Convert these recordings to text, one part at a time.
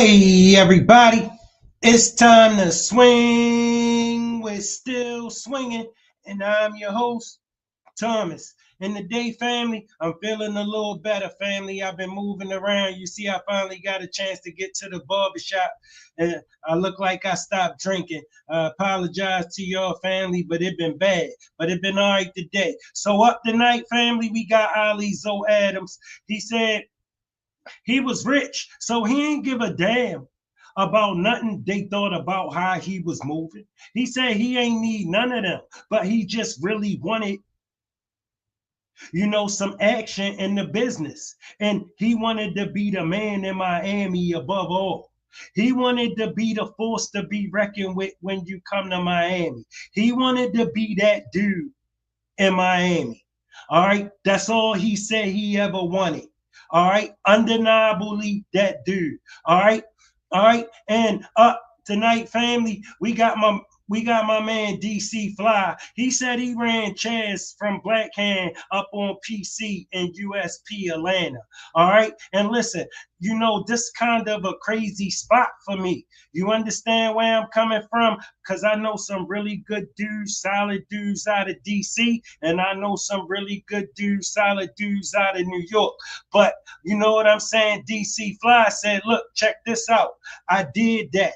Hey everybody, it's time to swing. We're still swinging, and I'm your host, Thomas. And today, family, I'm feeling a little better, family. I've been moving around. You see, I finally got a chance to get to the barbershop, and I look like I stopped drinking. I apologize to your family, but it been bad. But it been all right today. So up tonight, family, we got Ali Zoe Adams. He said he was rich, so he ain't give a damn about nothing they thought about how he was moving. He said he ain't need none of them, but he just really wanted, some action in the business. And he wanted to be the man in Miami above all. He wanted to be the force to be reckoned with when you come to Miami. He wanted to be that dude in Miami. All right. That's all he said he ever wanted. All right. Undeniably that dude. All right. All right. And tonight, family, we got my man DC Fly. He said he ran Chaz from Blackhand up on PC in USP Atlanta. All right. And listen, this kind of a crazy spot for me. You understand where I'm coming from? Because I know some really good dudes, solid dudes out of DC, and I know some really good dudes, solid dudes out of New York. But you know what I'm saying? DC Fly said, look, check this out. I did that.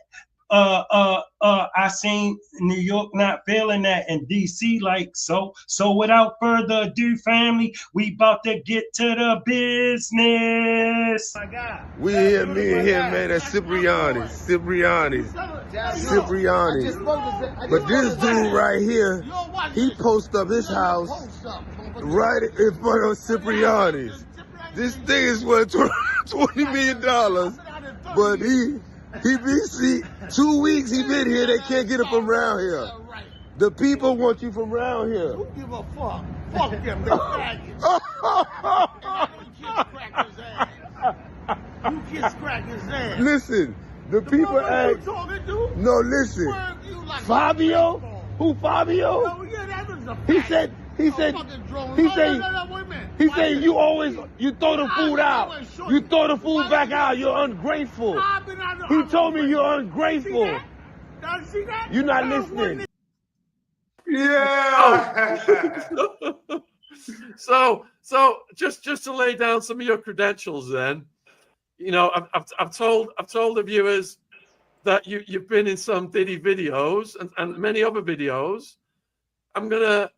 I seen New York not feeling that, and DC like so. So without further ado, family, we about to get to the business. We here, me and him, man, at Cipriani's. But this dude right here, he posts up his house right in front of Cipriani's. This thing is worth $20 million, but he see 2 weeks he been here, they can't get him from around here. The people want you from around here. Who give a fuck? Fuck them, they faggots. You kiss crack his ass. Listen, the people ask. No, listen. Fabio? Who Fabio? Oh, yeah, that was a He said you throw the food out. You throw the food back out. You're ungrateful. He told me you're ungrateful. See that? You're not listening. Yeah. So just to lay down some of your credentials, then, I've told the viewers that you've been in some Diddy videos and many other videos. I'm gonna.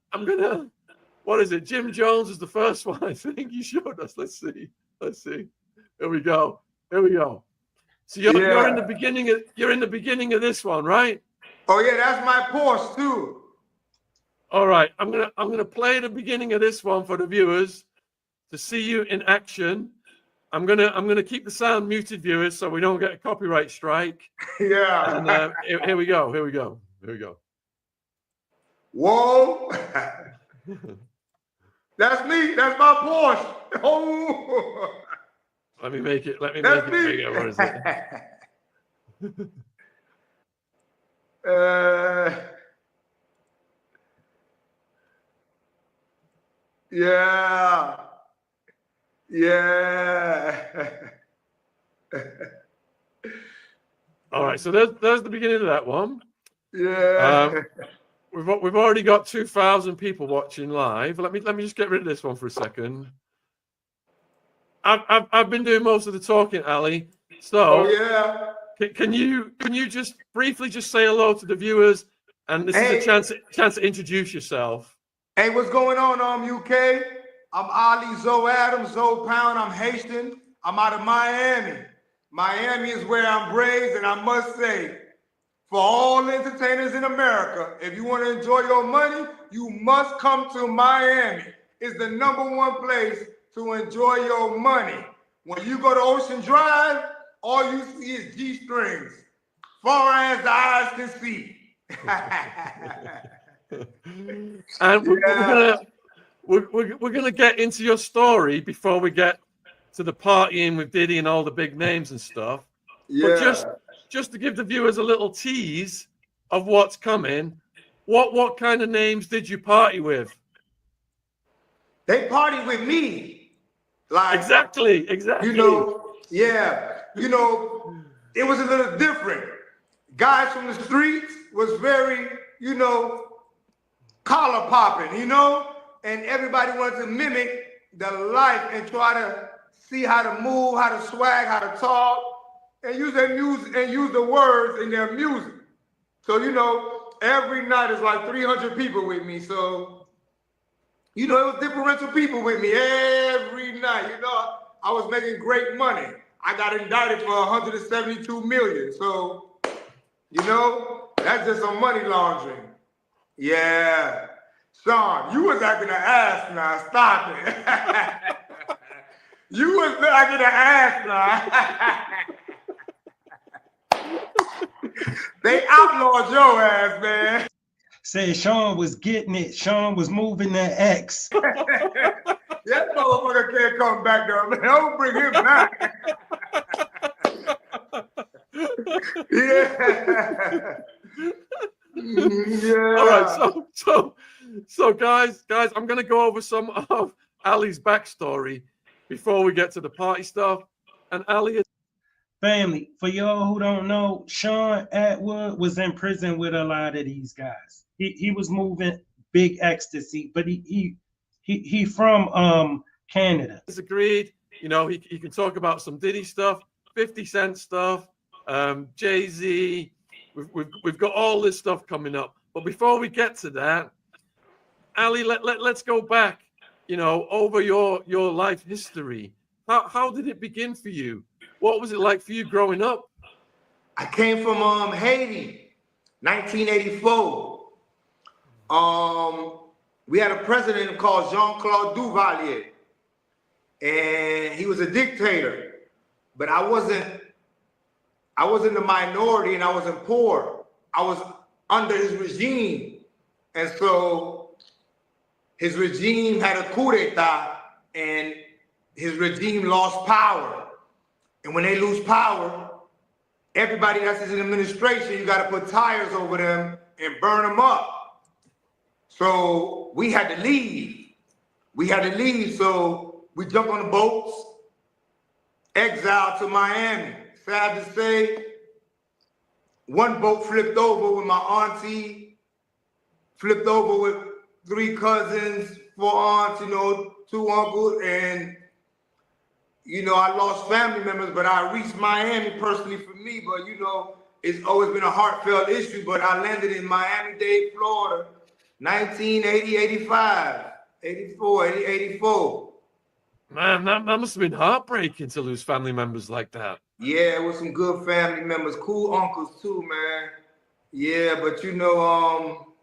What is it? Jim Jones is the first one I think you showed us. Let's see. Here we go. So you're in the beginning of this one, right? Oh yeah, that's my Porsche too. All right, I'm gonna play the beginning of this one for the viewers to see you in action. I'm gonna keep the sound muted, viewers, so we don't get a copyright strike. Yeah. And here we go. Whoa. That's me. That's my Porsche. Oh. Let me make it bigger. What is it? Yeah. All right, so there's the beginning of that one. Yeah. We've already got 2,000 people watching live. Let me just get rid of this one for a second. I've been doing most of the talking, Ali. So can you just briefly just say hello to the viewers? And this is a chance to introduce yourself. Hey, what's going on, UK? I'm Ali Zoe Adams, Zoe Pound. I'm Haitian. I'm out of Miami. Miami is where I'm raised, and I must say, for all entertainers in America, if you want to enjoy your money, you must come to Miami. It's the #1 place to enjoy your money. When you go to Ocean Drive, all you see is G-strings, far as the eyes can see. And we're gonna get into your story before we get to the partying with Diddy and all the big names and stuff. Yeah. But just to give the viewers a little tease of what's coming, what kind of names did you party with? They party with me. Like exactly. You know, it was a little different. Guys from the streets was very, you know, collar popping, you know, and everybody wanted to mimic the life and try to see how to move, how to swag, how to talk, and use their music and use the words in their music. So, you know, every night is like 300 people with me. So, you know, it was differential people with me every night. You know, I was making great money. I got indicted for 172 million. So, you know, that's just some money laundering. Yeah. Sean, you was acting an ass now. Stop it. You was acting an ass now. They outlawed your ass, man. Said Sean was getting it. Sean was moving the X. That motherfucker can't come back though, man. Don't bring him back. Yeah. Yeah. All right, so guys, I'm gonna go over some of Ali's backstory before we get to the party stuff. And Ali is Family, for y'all who don't know, Sean Atwood was in prison with a lot of these guys. He was moving big ecstasy, but he from Canada. agreed. You know, he can talk about some Diddy stuff, 50 Cent stuff, Jay-Z. We've got all this stuff coming up. But before we get to that, Ali, let's go back, you know, over your life history. How did it begin for you? What was it like for you growing up? I came from Haiti, 1984. We had a president called Jean-Claude Duvalier, and he was a dictator. But I wasn't the minority, and I wasn't poor. I was under his regime, and so his regime had a coup d'etat, and his regime lost power. And when they lose power, everybody that's in administration, you got to put tires over them and burn them up. So we had to leave. So we jumped on the boats, exiled to Miami. Sad to say, one boat flipped over with my auntie, flipped over with 3 cousins, 4 aunts, you know, 2 uncles, and you know, I lost family members, but I reached Miami personally for me. But, you know, it's always been a heartfelt issue. But I landed in Miami-Dade, Florida, 1980, 85, 84, 84. Man, that must have been heartbreaking to lose family members like that. Yeah, it was some good family members, cool uncles too, man. Yeah, but, you know,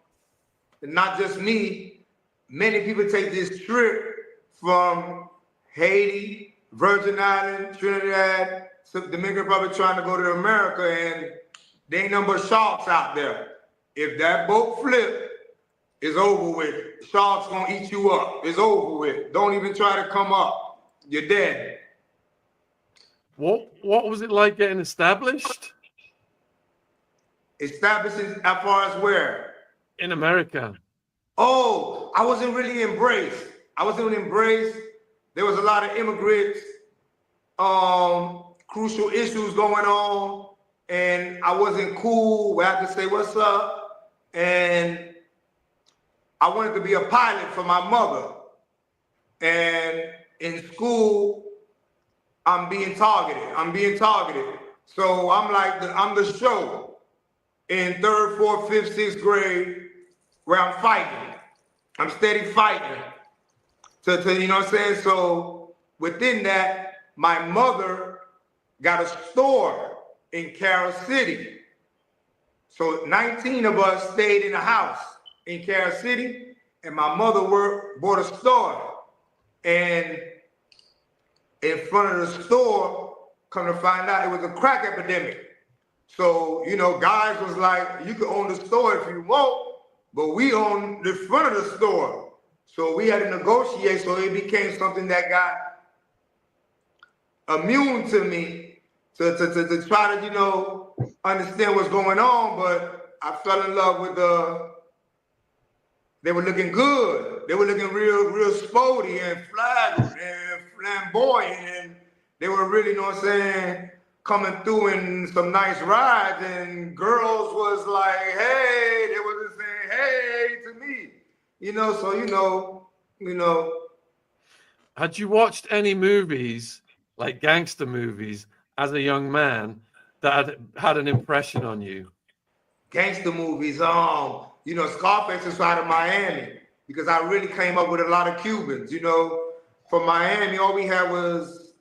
not just me. Many people take this trip from Haiti, Virgin Islands, Trinidad, Dominican Republic trying to go to America, and there ain't nothing but sharks out there. If that boat flip, it's over with. Sharks gonna eat you up. It's over with. Don't even try to come up. You're dead. What was it like getting established? Established as far as where? In America. Oh, I wasn't really embraced. There was a lot of immigrants, crucial issues going on, and I wasn't cool where I could say, what's up? And I wanted to be a pilot for my mother. And in school, I'm being targeted. So I'm like, I'm the show in 3rd, 4th, 5th, 6th grade where I'm fighting. I'm steady fighting. To you know what I'm saying? So within that, my mother got a store in Carol City. So 19 of us stayed in a house in Carol City, and my mother bought a store. And in front of the store, come to find out, it was a crack epidemic. So, you know, guys was like, you can own the store if you want, but we own the front of the store. So we had to negotiate, so it became something that got immune to me to try to, you know, understand what's going on. But I fell in love with they were looking good. They were looking real sporty and flamboyant, and they were really, you know what I'm saying, coming through in some nice rides, and girls was like, hey, they wasn't saying hey to me, you know. So you know. Had you watched any movies, like gangster movies, as a young man that had an impression on you? Gangster movies, you know, Scarface is out of Miami, because I really came up with a lot of Cubans, you know. From Miami, all we had was,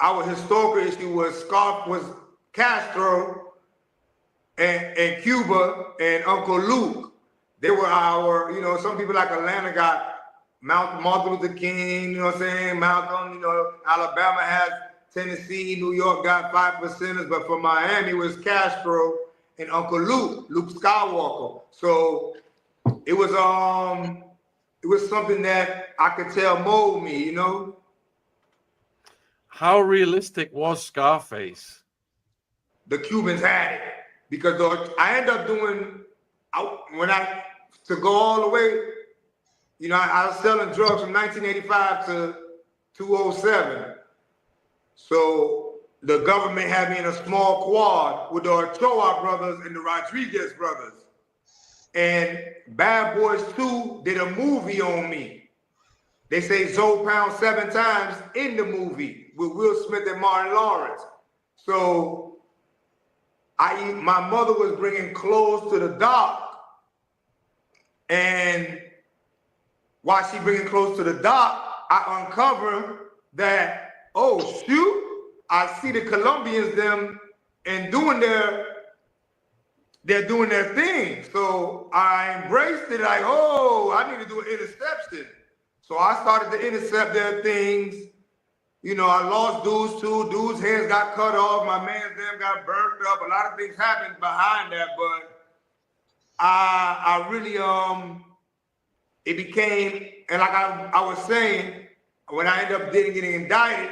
our historical issue was Castro and Cuba and Uncle Luke. They were our, you know, some people like Atlanta got Martin Luther King, you know what I'm saying? Malcolm, you know, Alabama has Tennessee, New York got 5%ers, but for Miami it was Castro and Uncle Luke Skywalker. So it was something that I could tell mold me, you know. How realistic was Scarface? The Cubans had it, because I ended up doing, to go all the way, you know, I was selling drugs from 1985 to 2007. So the government had me in a small quad with the Ochoa brothers and the Rodriguez brothers. And Bad Boys 2 did a movie on me. They say Zoe Pound 7 times in the movie with Will Smith and Martin Lawrence. So my mother was bringing clothes to the dock, and while she bringing clothes to the dock, I uncover that, oh shoot, I see the Colombians they're doing their thing. So I embraced it, like, oh, I need to do an interception. So I started to intercept their things. You know, I lost dudes too. Dudes' hands got cut off. My man's them got burnt up. A lot of things happened behind that, but I really, it became, and like I was saying, when I ended up getting indicted,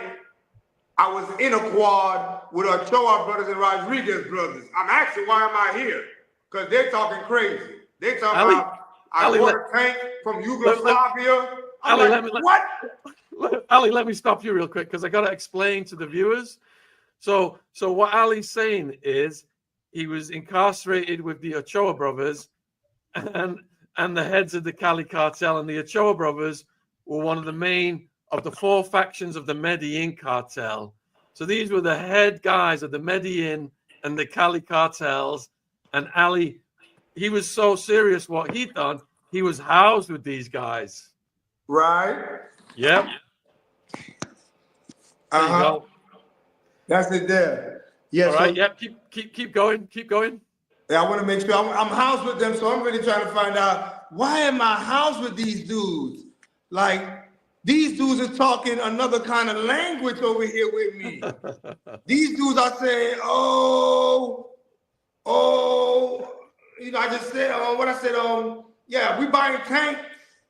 I was in a quad with Ochoa brothers and Rodriguez brothers. I'm asking, why am I here? Because they're talking crazy. They talking about, I bought a tank from Yugoslavia. I'm like, what? Ali, let me stop you real quick, because I got to explain to the viewers. So what Ali's saying is he was incarcerated with the Ochoa brothers and the heads of the Cali cartel, and the Ochoa brothers were one of the main of the 4 factions of the Medellin cartel. So these were the head guys of the Medellin and the Cali cartels. And Ali, he was so serious what he'd done, he was housed with these guys. Right. Yep. There you go. That's it there. Yeah. All right. Yep. Keep going. Keep going. Yeah, I want to make sure I'm housed with them, so I'm really trying to find out, why am I housed with these dudes? Like, these dudes are talking another kind of language over here with me. These dudes are saying, oh, you know, I just said, what I said, yeah, we buying tanks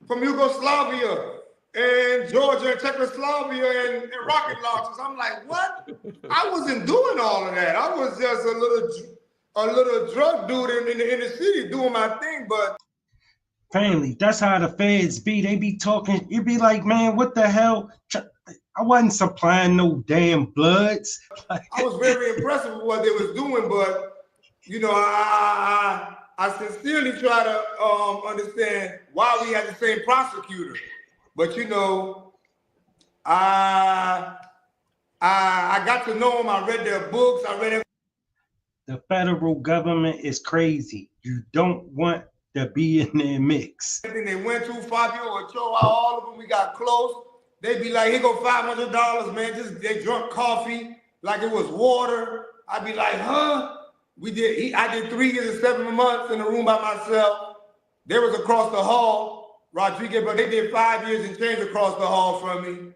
from Yugoslavia and Georgia and Czechoslovakia and rocket launchers. I'm like, what? I wasn't doing all of that. I was just a little drug dude in the city doing my thing, but family, that's how the feds be. They be talking, you be like, man, what the hell? I wasn't supplying no damn bloods. I was very impressed with what they was doing, but you know, I sincerely try to understand why we had the same prosecutor. But you know, I got to know them. I read their books. I read it. The federal government is crazy. You don't want to be in their mix. They went to Fabio Ochoa, all of them, we got close. They'd be like, here go $500, man. They drunk coffee like it was water. I'd be like, huh? I did 3 years and 7 months in a room by myself. They was across the hall, Rodriguez, but they did 5 years and change across the hall from me.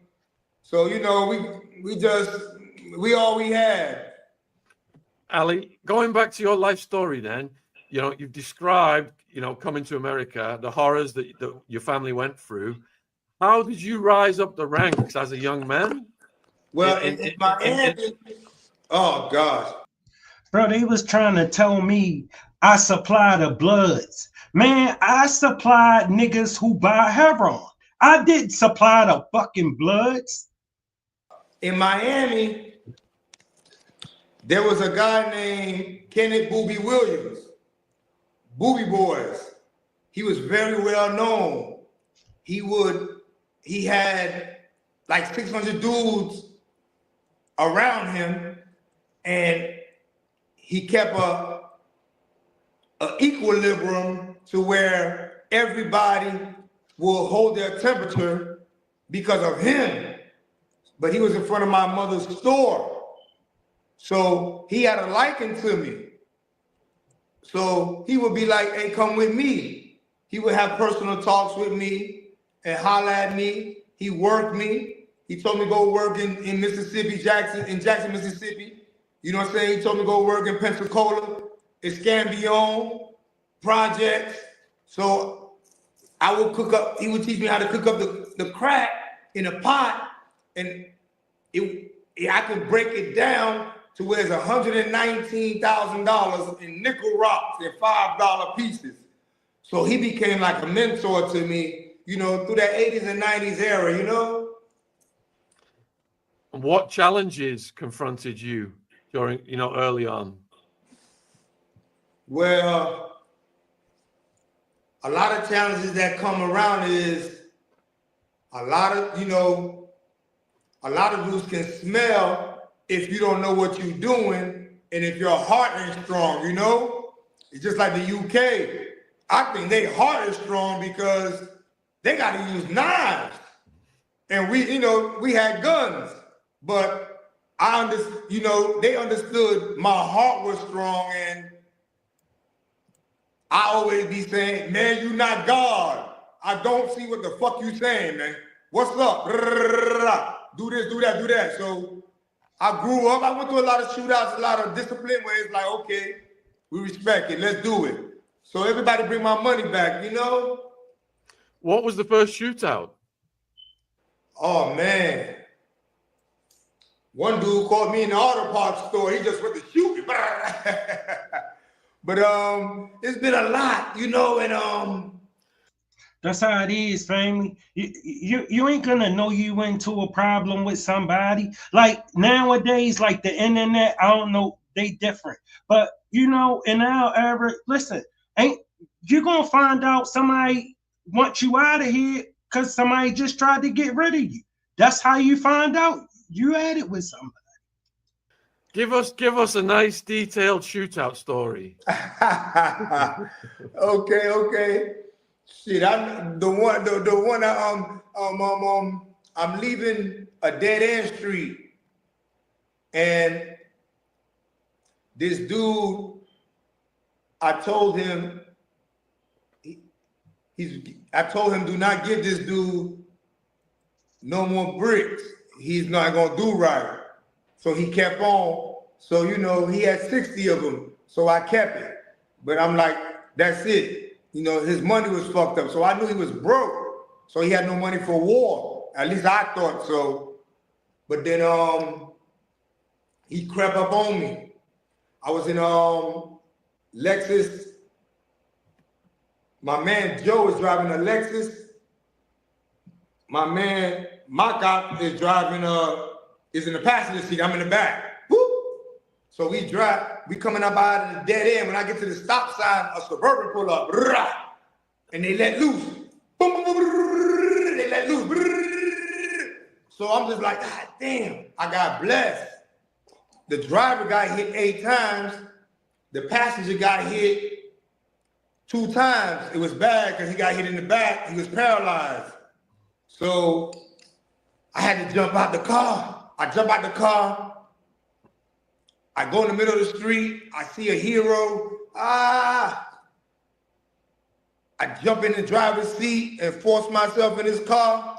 So, you know, we all we had. Ali, going back to your life story then, you know, you've described, you know, coming to America, the horrors that your family went through. How did you rise up the ranks as a young man? Well, oh, gosh. Bro, they was trying to tell me I supply the bloods. Man, I supplied niggas who buy heroin. I didn't supply the fucking bloods. In Miami, There was a guy named Kenneth Booby Williams, Booby Boys. He was very well known. He had like 600 dudes around him, and he kept a equilibrium to where everybody will hold their temperature because of him. But he was in front of my mother's store. So he had a liking to me. So he would be like, hey, come with me. He would have personal talks with me and holler at me. He worked me. He told me to go work in Mississippi, Jackson, Mississippi. You know what I'm saying? He told me to go work in Pensacola, Escambion, projects. So I would cook up, he would teach me how to cook up the crack in a pot, and I could break it down to where it's $119,000 in nickel rocks and $5 pieces. So he became like a mentor to me, you know, through that 80s and 90s era, you know? What challenges confronted you during, you know, early on? Well, a lot of challenges that come around is a lot of dudes can smell if you don't know what you're doing, and if your heart ain't strong, you know? It's just like the UK. I think their heart is strong because they got to use knives. And we had guns, but they understood my heart was strong, and I always be saying, man, you not God. I don't see what the fuck you saying, man. What's up? Do this, do that, do that. So I grew up, I went through a lot of shootouts, a lot of discipline where it's like, okay, we respect it, let's do it. So everybody bring my money back, you know? What was the first shootout? Oh, man. One dude called me in the auto parts store. He just went to shoot me. But it's been a lot, you know, and that's how it is, family. You ain't gonna know you into a problem with somebody. Like nowadays, like the internet, I don't know, they different. But you know, in our era, listen, ain't you gonna find out somebody wants you out of here because somebody just tried to get rid of you. That's how you find out you had it with somebody. Give us a nice detailed shootout story. Okay. Shit, I'm leaving a dead end street, and this dude, I told him do not give this dude no more bricks. He's not gonna do right. So he kept on. So, you know, he had 60 of them. So I kept it. But I'm like, that's it. You know, his money was fucked up. So I knew he was broke. So he had no money for war. At least I thought so. But then he crept up on me. I was in Lexus. My man Joe is driving a Lexus. My man Makak is driving is in the passenger seat. I'm in the back. Woo! So we coming up out of the dead end. When I get to the stop sign, a Suburban pull up. And they let loose. They let loose. So I'm just like, God damn, I got blessed. The driver got hit 8 times. The passenger got hit 2 times. It was bad because he got hit in the back. He was paralyzed. So I had to jump out the car. I jump out the car. I go in the middle of the street. I see a hero. I jump in the driver's seat and force myself in his car.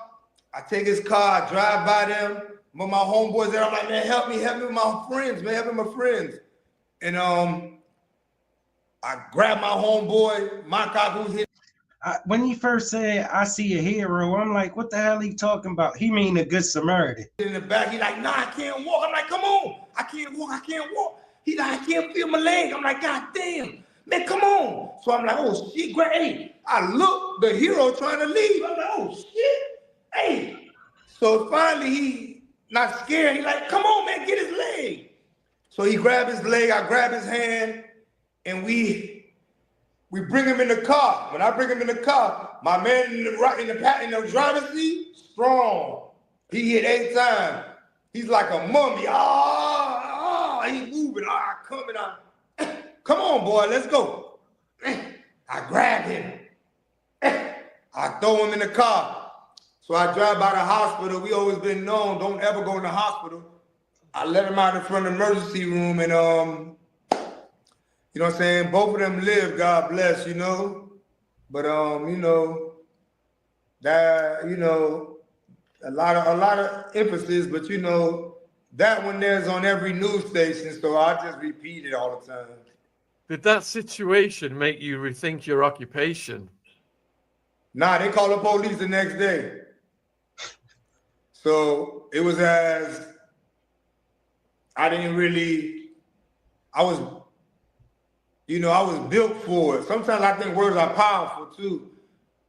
I take his car. I drive by them. But my homeboys there, I'm like, man, help me with my friends, man. Help me with my friends. And I grab my homeboy, my cop who's hit. When he first said, I see a hero, I'm like, what the hell he talking about? He mean a good Samaritan. In the back, he like, nah, I can't walk. I'm like, come on. I can't walk. He like, I can't feel my leg. I'm like, God damn, man, come on. So I'm like, oh, shit, great. Hey, I look, the hero trying to leave. I'm like, oh, shit. Hey. So finally, he not scared. He like, come on, man, get his leg. So he grabbed his leg, I grabbed his hand, and we bring him in the car. When I bring him in the car, my man in the driver's seat, strong. He hit 8 times. He's like a mummy. He's moving. Coming on. Come on, boy, let's go. I grab him. I throw him in the car. So I drive by the hospital. We always been known, don't ever go in the hospital. I let him out in front of the emergency room, and you know what I'm saying? Both of them live, God bless, you know. But you know, that, you know, a lot of emphasis, but you know, that one there's on every news station, so I just repeat it all the time. Did that situation make you rethink your occupation? Nah, they called the police the next day. So it was as I was built for it. Sometimes I think words are powerful too.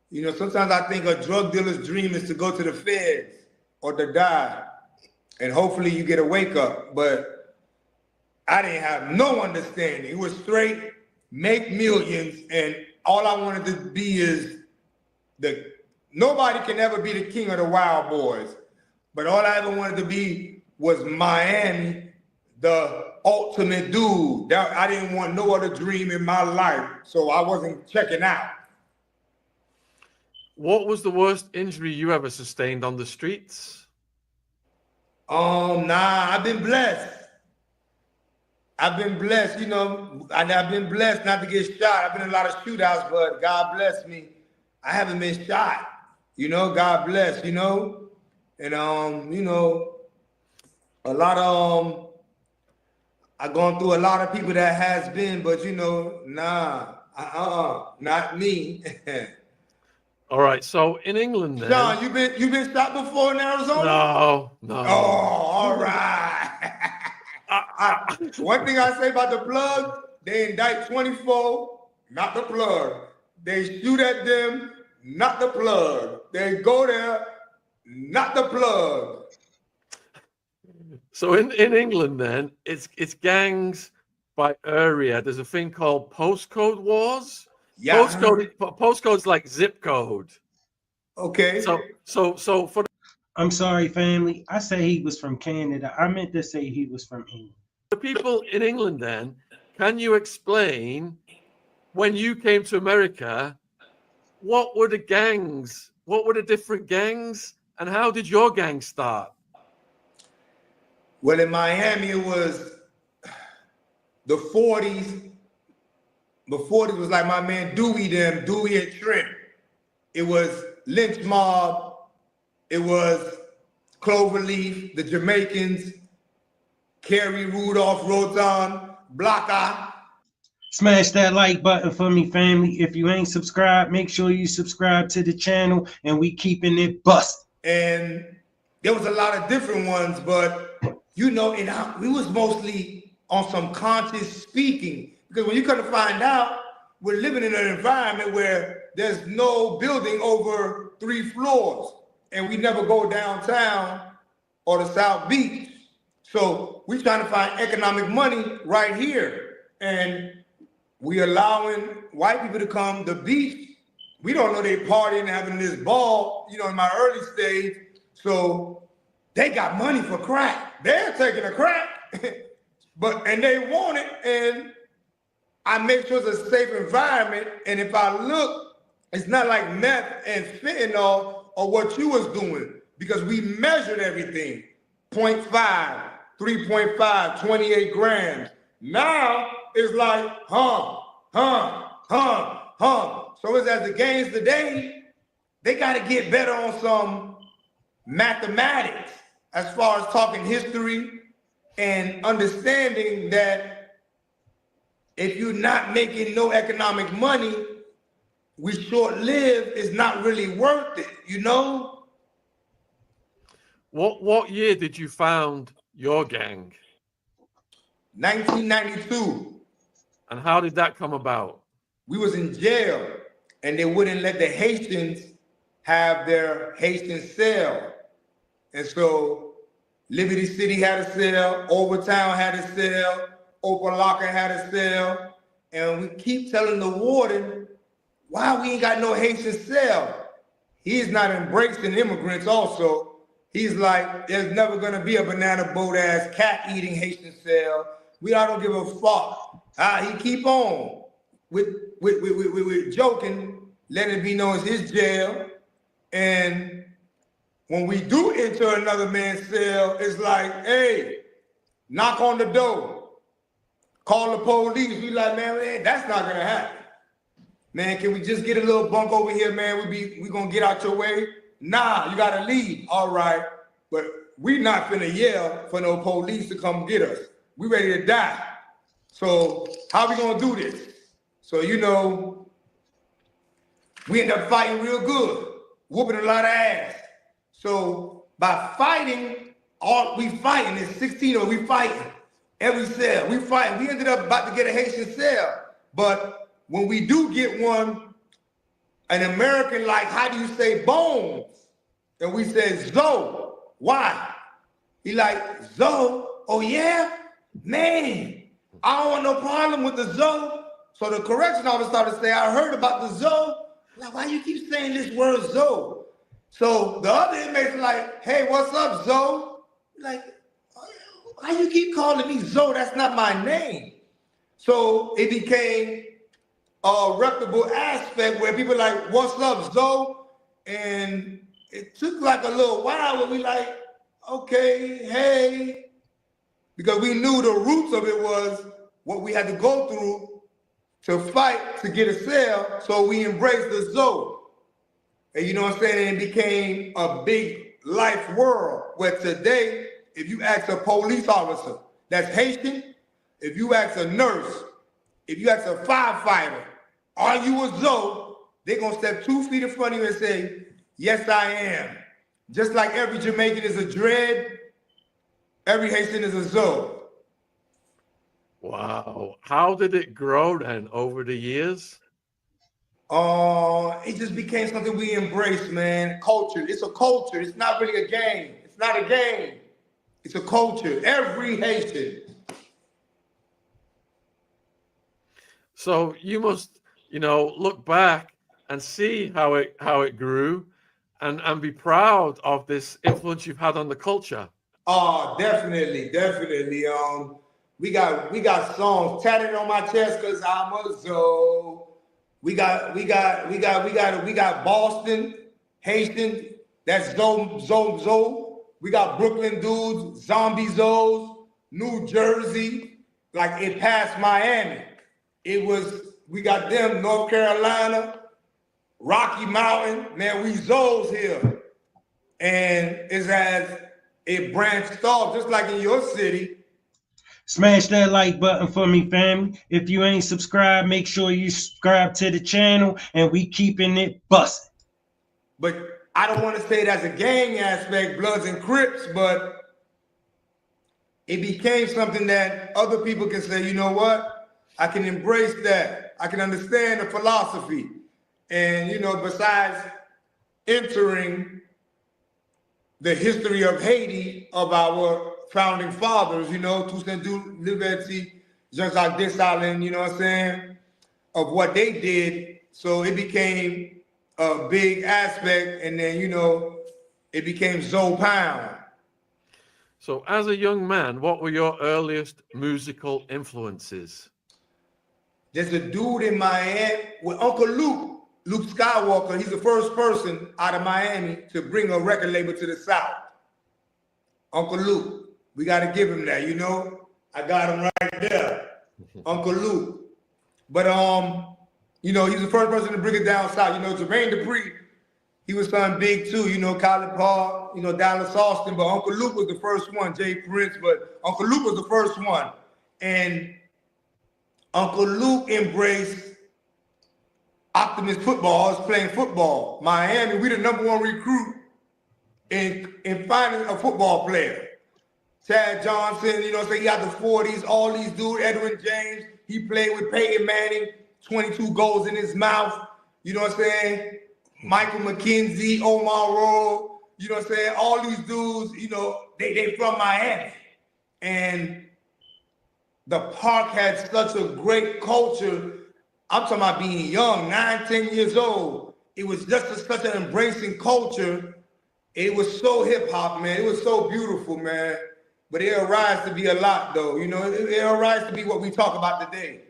You know, sometimes I think a drug dealer's dream is to go to the feds or to die. And hopefully you get a wake up. But I didn't have no understanding. It was straight, make millions. And all I wanted to be is nobody can ever be the king of the Wild Boys. But all I ever wanted to be was Miami, the ultimate dude. I didn't want no other dream in my life. So I wasn't checking out. What was the worst injury you ever sustained on the streets? Nah, I've been blessed. You know, I've been blessed not to get shot. I've been in a lot of shootouts, but God bless me. I haven't been shot. You know, God bless, you know. And you know, a lot of I've gone through a lot of people that has been, but you know, not me. All right, so in England then. Sean, you been shot before in Arizona? No. Oh, all right. One thing I say about the plug, they indict 24, not the plug. They shoot at them, not the plug. They go there, not the plug. So in England then, it's gangs by area. There's a thing called postcode wars. Yeah. Postcode's like zip code. Okay. So for I'm sorry, family. I say he was from Canada. I meant to say he was from England. the people in England then, can you explain when you came to America, what were the gangs? What were the different gangs? And how did your gang start? Well, in Miami, it was the 40s. The 40s was like my man Dewey and Trent. It was Lynch Mob. It was Cloverleaf, the Jamaicans, Kerry, Rudolph, Rotan, Blocker. Smash that like button for me, family. If you ain't subscribed, make sure you subscribe to the channel, and we keeping it busted. And there was a lot of different ones, but you know, we was mostly on some conscious speaking, because when you come to find out, we're living in an environment where there's no building over 3 floors, and we never go downtown or the South Beach. So we trying to find economic money right here, and we allowing white people to come to the beach. We don't know they partying, having this ball, you know, in my early stage. So they got money for crack. They're taking a crack, and they want it. And I make sure it's a safe environment. And if I look, it's not like meth and fentanyl or what you was doing, because we measured everything. 0.5, 3.5, 28 grams. Now it's like, So it's as the games today, they got to get better on some mathematics as far as talking history and understanding that if you're not making no economic money, we short-lived is not really worth it, you know? What year did you found your gang? 1992. And how did that come about? We was in jail, and they wouldn't let the Haitians have their Haitian cell. And so, Liberty City had a sale, Overtown had a sale, Opalaka had a sale, and we keep telling the warden, why we ain't got no Haitian sale? He's not embracing immigrants also. He's like, there's never gonna be a banana boat ass cat eating Haitian sale. We don't give a fuck. He keep on with joking, letting it be known as his jail. And when we do enter another man's cell, it's like, hey, knock on the door, call the police. We like, man, that's not gonna happen. Man, can we just get a little bunk over here, man? We gonna get out your way? Nah, you gotta leave. All right, but we not finna yell for no police to come get us. We ready to die. So how we gonna do this? So, you know, we end up fighting real good, whooping a lot of ass. So by fighting, all we fighting is 16 or we fighting every cell. We fighting. We ended up about to get a Haitian cell. But when we do get one, an American like, how do you say bones? And we say Zoe. Why? He like, Zoe? Oh yeah? Man, I don't want no problem with the Zoe. So the correction officer started to say, I heard about the Zoe. Like, why you keep saying this word Zoe? So the other inmates are like, hey, what's up, Zoe? Like, why you keep calling me Zoe? That's not my name. So it became a reputable aspect where people are like, what's up, Zoe? And it took like a little while where we like, okay, hey, because we knew the roots of it was what we had to go through to fight to get a cell, so we embraced the Zoe. And you know what I'm saying? And it became a big life world where today, if you ask a police officer that's Haitian, if you ask a nurse, if you ask a firefighter, are you a Zoe? They're gonna step 2 feet in front of you and say, yes, I am. Just like every Jamaican is a dread, every Haitian is a Zoe. Wow. How did it grow then over the years? It just became something we embraced, man. Culture. It's a culture. It's not really a game. It's not a game. It's a culture. Every Haitian. So you must, you know, look back and see how it grew and be proud of this influence you've had on the culture. Oh, definitely, definitely. We got songs tatted on my chest because I'm a Zoe. We got Boston, Haitian, that's Zoe. We got Brooklyn dudes, Zombie Zoes, New Jersey, like it passed Miami. We got them, North Carolina, Rocky Mountain, man, we Zoes here. And it's as it branched off, just like in your city. Smash that like button for me, family. If you ain't subscribed, make sure you subscribe to the channel, and we keeping it busting. But I don't want to say it as a gang aspect, Bloods and Crips, but it became something that other people can say, you know what? I can embrace that. I can understand the philosophy. And, you know, besides entering the history of Haiti, of our founding fathers, you know, Toussaint Louverture, Jean-Jacques Dessalines, you know what I'm saying, of what they did. So it became a big aspect, and then, you know, it became Zoe Pound. So as a young man, what were your earliest musical influences? There's a dude in Miami with Uncle Luke Skywalker. He's the first person out of Miami to bring a record label to the South. Uncle Luke. We got to give him that, you know? I got him right there. Uncle Luke. But, you know, he's the first person to bring it down south. You know, Jermaine Dupri, he was something big too. You know, Khaled Paul, you know, Dallas Austin. But Uncle Luke was the first one, Jay Prince. But Uncle Luke was the first one. And Uncle Luke embraced Optimist football. I was playing football. Miami, we the #1 recruit in finding a football player. Chad Johnson, you know, so he had the 40s, all these dudes, Edwin James, he played with Peyton Manning, 22 goals in his mouth, you know what I'm saying? Michael McKenzie, Omar Rowe, You know what I'm saying? All these dudes, you know, they from Miami. And the park had such a great culture. I'm talking about being young, 9, 10 years old. It was just such an embracing culture. It was so hip hop, man. It was so beautiful, man. But it'll rise to be a lot, though. You know, it'll rise to be what we talk about today.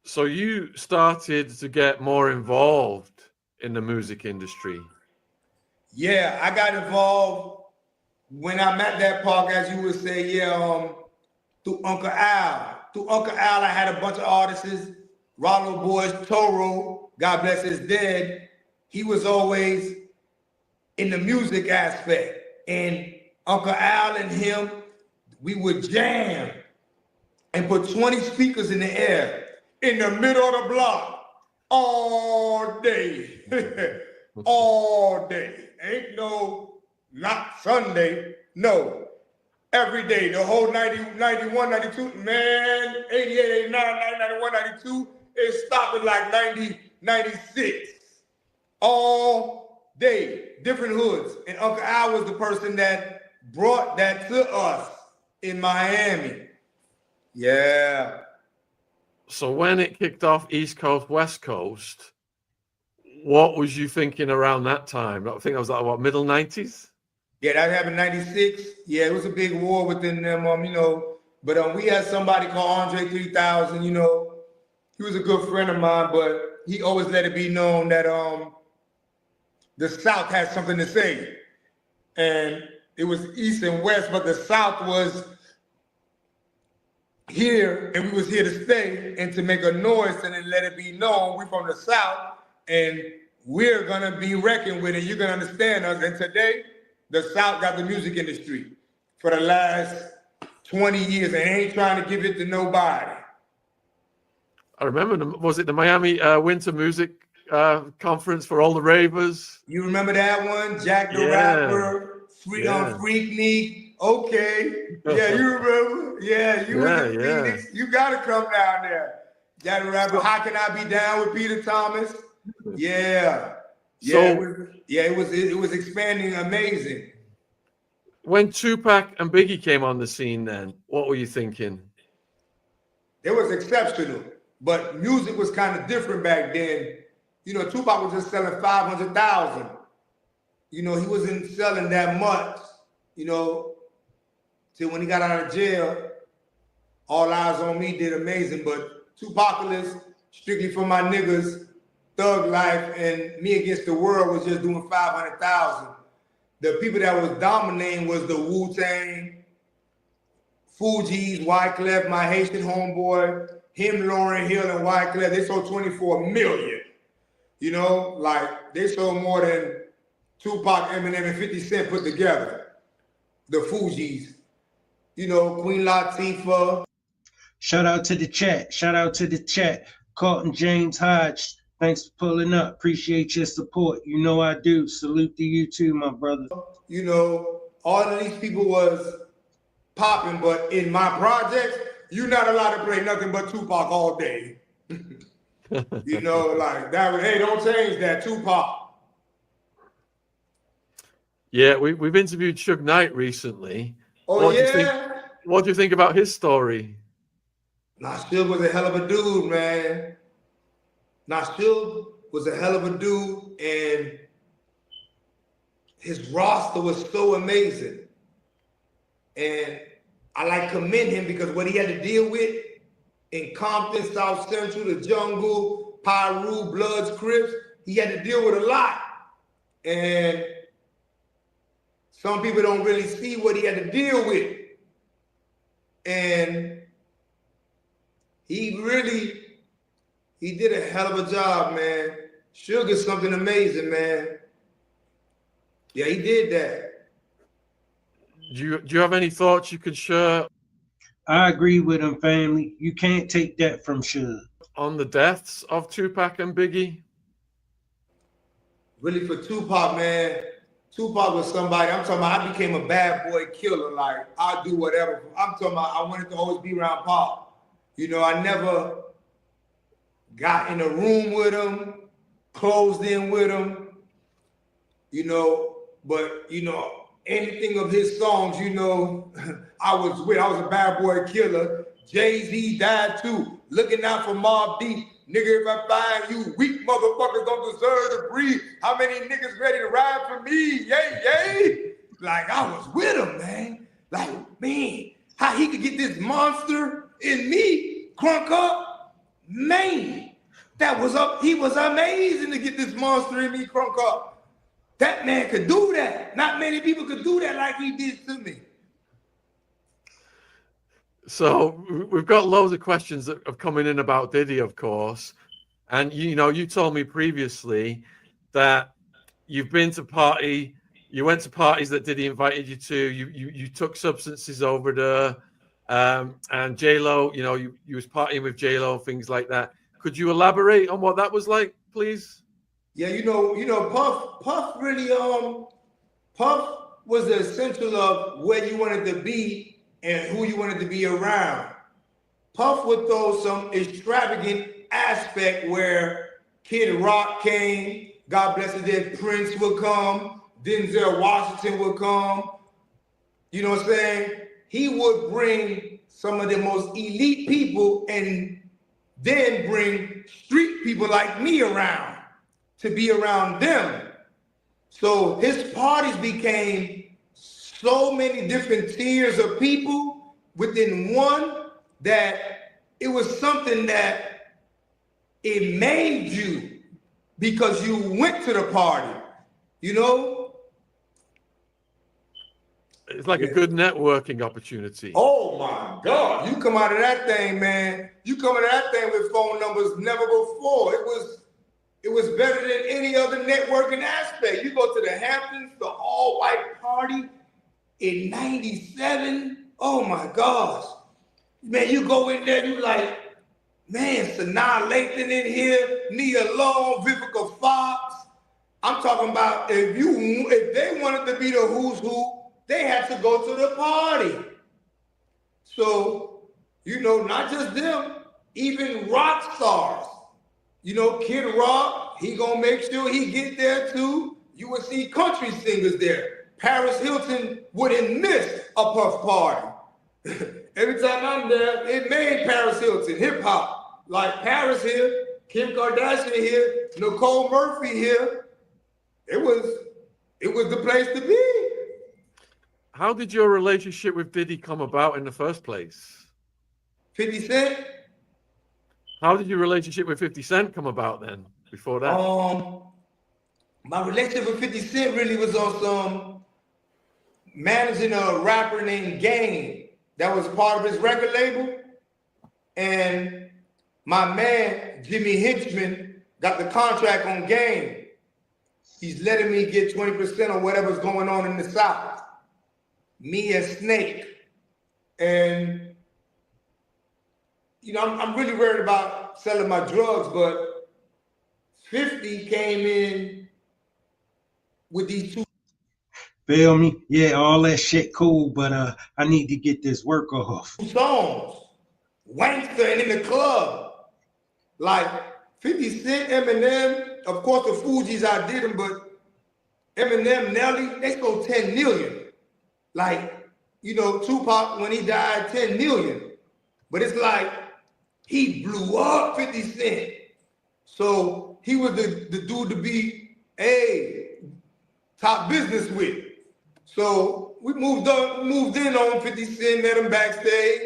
So you started to get more involved in the music industry. Yeah, I got involved when I'm at that park, as you would say, through Uncle Al. Through Uncle Al, I had a bunch of artists. Rollo Boys, Toro, God bless his dead. He was always in the music aspect. And Uncle Al and him, we would jam and put 20 speakers in the air in the middle of the block all day. All day. Ain't no, not Sunday, no. Every day, the whole 90, 91, 92, man, 88, 89, 90, 91, 92, it stopped at like 90, 96. All day, different hoods. And Uncle Al was the person that brought that to us in Miami. Yeah. So when it kicked off East Coast, West Coast, what was you thinking around that time? I think I was like, what, middle 90s? Yeah, that happened in 96. Yeah, it was a big war within them, you know. But we had somebody called Andre 3000, you know. He was a good friend of mine, but he always let it be known that the South had something to say. And it was East and West, but the South was here, and we was here to stay and to make a noise and then let it be known we from the South, and we're gonna be reckoned with it. You're gonna understand us. And today, the South got the music industry for the last 20 years and ain't trying to give it to nobody. I remember, was it the Miami Winter Music Conference for all the ravers? You remember that one? Jack the Rapper, Freaknik. Okay. Yeah, you remember? Yeah, you was in Phoenix. You gotta come down there. Jack the Rapper, How Can I Be Down with Peter Thomas? Yeah. Yeah, so, it was expanding amazing. When Tupac and Biggie came on the scene then, what were you thinking? It was exceptional, but music was kind of different back then. You know, Tupac was just selling 500,000. You know, he wasn't selling that much, you know, till when he got out of jail. All Eyes on Me did amazing, but Tupacalypse, strictly for my niggas, Thug Life, and Me Against the World was just doing 500,000. The people that was dominating was the Wu-Tang, Fugees, Wyclef, my Haitian homeboy, him, Lauryn Hill, and Wyclef. They sold 24 million. You know, like they sold more than Tupac, Eminem, and 50 Cent put together. The Fugees. You know, Queen Latifah. Shout out to the chat. Shout out to the chat. Carlton James Hodge. Thanks for pulling up. Appreciate your support. You know I do. Salute to you too, my brother. You know, all of these people was popping, but in my projects, you're not allowed to play nothing but Tupac all day. You know, like that. Hey, don't change that, Tupac. Yeah, we've interviewed Suge Knight recently. Oh, What do you think about his story? Nah, Suge was a hell of a dude, man. Suge was a hell of a dude, and his roster was so amazing. And I commend him because what he had to deal with in Compton, South Central, the Jungle, Pyru, Bloods, Crips, he had to deal with a lot. And some people don't really see what he had to deal with. And he did a hell of a job, man. Suge is something amazing, man. Yeah, he did that. Do you have any thoughts you could share? I agree with him, family. You can't take that from Suge. On the deaths of Tupac and Biggie? Really, for Tupac, man, Tupac was somebody, I'm talking about, I became a bad boy killer. Like, I'll do whatever. I'm talking about, I wanted to always be around Pop. You know, I never got in a room with him, closed in with him. you know, but, you know, anything of his songs, you know, I was a bad boy killer. Jay-Z died too. Looking out for Mobb Deep. Nigga, if I find you weak motherfuckers don't deserve to breathe. How many niggas ready to ride for me? Yay, yay. Like, I was with him, man. Like, man, how he could get this monster in me, crunk up, man. That was up. He was amazing to get this monster in me, crunk up. That man could do that. Not many people could do that like he did to me. So we've got loads of questions that have coming in about Diddy, of course. And, you know, you told me previously that you've been to you went to parties that Diddy invited you to. You took substances over there. And J-Lo, you know, you was partying with J-Lo, things like that. Could you elaborate on what that was like, please? Yeah, you know, Puff really, Puff was the essential of where you wanted to be and who you wanted to be around. Puff would throw some extravagant aspect where Kid Rock came, God bless his dead, Prince would come, Denzel Washington would come. You know what I'm saying? He would bring some of the most elite people and then bring street people like me around to be around them. So his parties became so many different tiers of people within one that it was something that it made you because you went to the party, you know? It's like a good networking opportunity. Oh my God, you come out of that thing, man. You come out of that thing with phone numbers never before. It was better than any other networking aspect. You go to the Hamptons, the all-white party in 97. Oh my gosh. Man, you go in there, you like, man, Sanaa Lathan in here, Nia Long, Vivica Fox. I'm talking about if they wanted to be the who's who, they had to go to the party. So, you know, not just them, even rock stars. You know, Kid Rock, he gonna make sure he get there too. You would see country singers there. Paris Hilton wouldn't miss a Puff party. Every time I'm there, it made Paris Hilton hip hop. Like Paris here, Kim Kardashian here, Nicole Murphy here. It was the place to be. How did your relationship with Diddy come about in the first place? 50 Cent? How did your relationship with 50 Cent come about then, before that? My relationship with 50 Cent really was on some managing a rapper named Game that was part of his record label. And my man, Jimmy Hinchman, got the contract on Game. He's letting me get 20% of whatever's going on in the South. Me and Snake. And, you know, I'm really worried about selling my drugs, but 50 came in with these two. Feel me? Yeah, all that shit cool, but I need to get this work off. Songs. Wankster and in the club. Like 50 Cent, Eminem, of course the Fugees I did them, but Eminem, Nelly, they sold 10 million. Like, you know, Tupac, when he died, 10 million. But it's like, he blew up 50 Cent. So he was the dude to be, top business with. So we moved in on 50 Cent, met him backstage,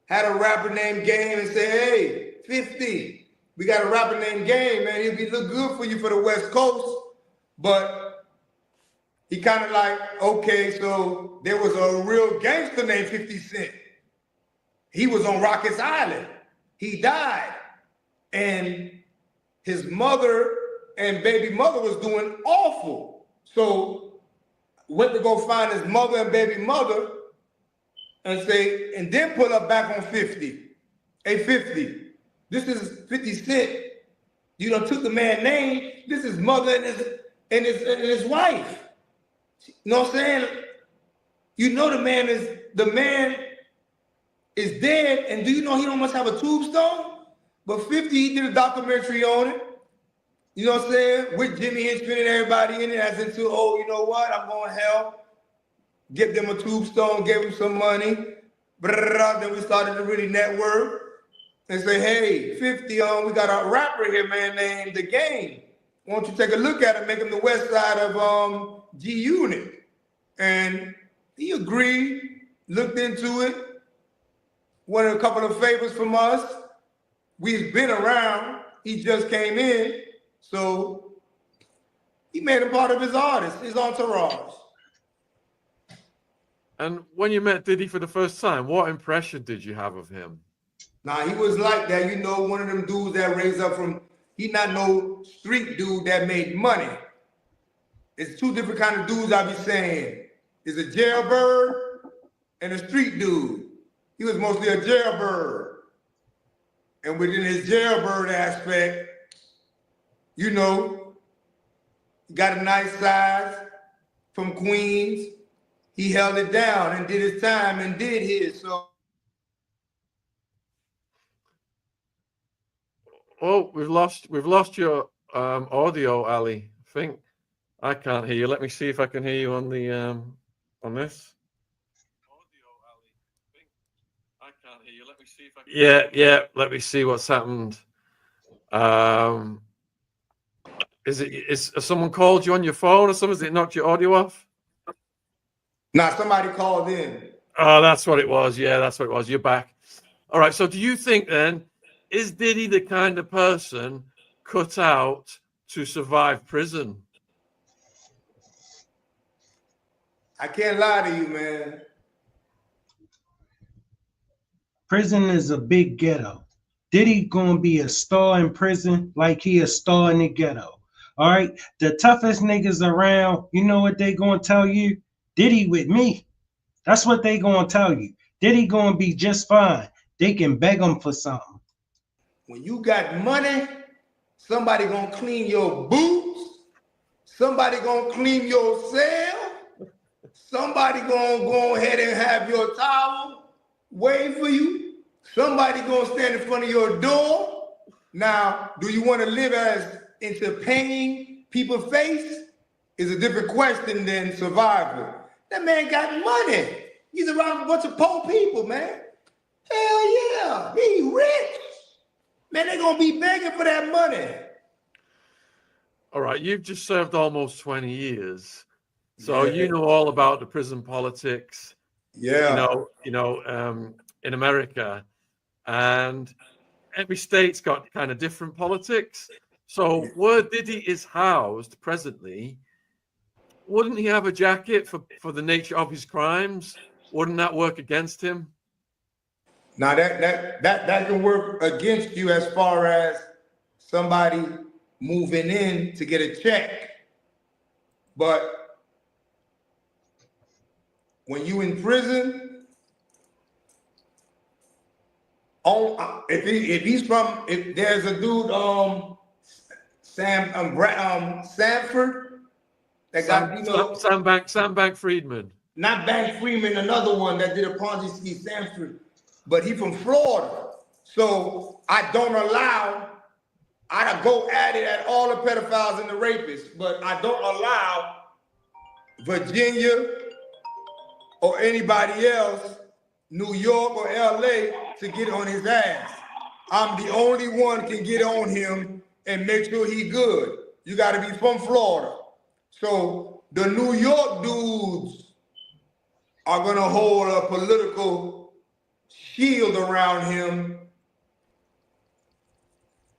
had a rapper named Game and said, hey, 50, we got a rapper named Game, man, he'll look good for you for the West Coast. But he kind of like, okay, so there was a real gangster named 50 Cent. He was on Rockets Island. He died. And his mother and baby mother was doing awful. So went to go find his mother and baby mother and say, and then pull up back on 50. Hey, 50, this is 50 Cent. You done took the man's name. This is mother and his wife. You know what I'm saying? You know the man is dead, and do you know he don't must have a tombstone? But 50, he did a documentary on it. You know what I'm saying? With Jimmy Hinchman and everybody in it as into, oh, you know what? I'm going to help. Give them a tombstone, gave them some money. Then we started to really network and say, hey, 50, we got a rapper here, man, named The Game. Why don't you take a look at him, make him the west side of G Unit? And he agreed, looked into it, wanted a couple of favors from us. We've been around. He just came in. So he made him part of his artist, his entourage. And when you met Diddy for the first time, what impression did you have of him? Nah, he was like that, you know, one of them dudes that raised up from, he not no street dude that made money. It's two different kind of dudes I be saying. It's a jailbird and a street dude. He was mostly a jailbird. And within his jailbird aspect, you know, he got a nice size from Queens. He held it down and did his time and did his. So, oh, we've lost your audio, Ali. I think I can't hear you. Let me see if I can hear you on the on this. Audio, Ali. I think I can't hear you. Let me see if I can. Yeah. Let me see what's happened. Is someone called you on your phone or something? Has it knocked your audio off? nah, somebody called in. Oh, that's what it was. Yeah, that's what it was. You're back. All right. So do you think then, is Diddy the kind of person cut out to survive prison? I can't lie to you, man. Prison is a big ghetto. Diddy gonna be a star in prison like he a star in the ghetto. All right. The toughest niggas around, you know what they gonna tell you? Diddy with me. That's what they gonna tell you. Diddy gonna be just fine. They can beg him for something. When you got money, somebody gonna clean your boots. Somebody gonna clean your cell. Somebody gonna go ahead and have your towel wait for you. Somebody gonna stand in front of your door. Now, do you want to live as into paying people's face? Is a different question than survival. That man got money. He's around a bunch of poor people, man. Hell yeah, he rich. Man, they're gonna be begging for that money. All right, you've just served almost 20 years. So you know all about the prison politics. Yeah. In America. And every state's got kind of different politics. So where Diddy is housed presently, wouldn't he have a jacket for the nature of his crimes? Wouldn't that work against him? Now that can work against you as far as somebody moving in to get a check. But when you in prison, if there's a dude Sanford that got Sam Bankman-Fried. Not Bankman-Fried, another one that did a Ponzi scheme, Sanford, but he from Florida. So I don't allow. I go at it at all the pedophiles and the rapists, but I don't allow Virginia or anybody else, New York or LA, to get on his ass. I'm the only one can get on him and make sure he good. You got to be from Florida. So the New York dudes are going to hold a political shield around him,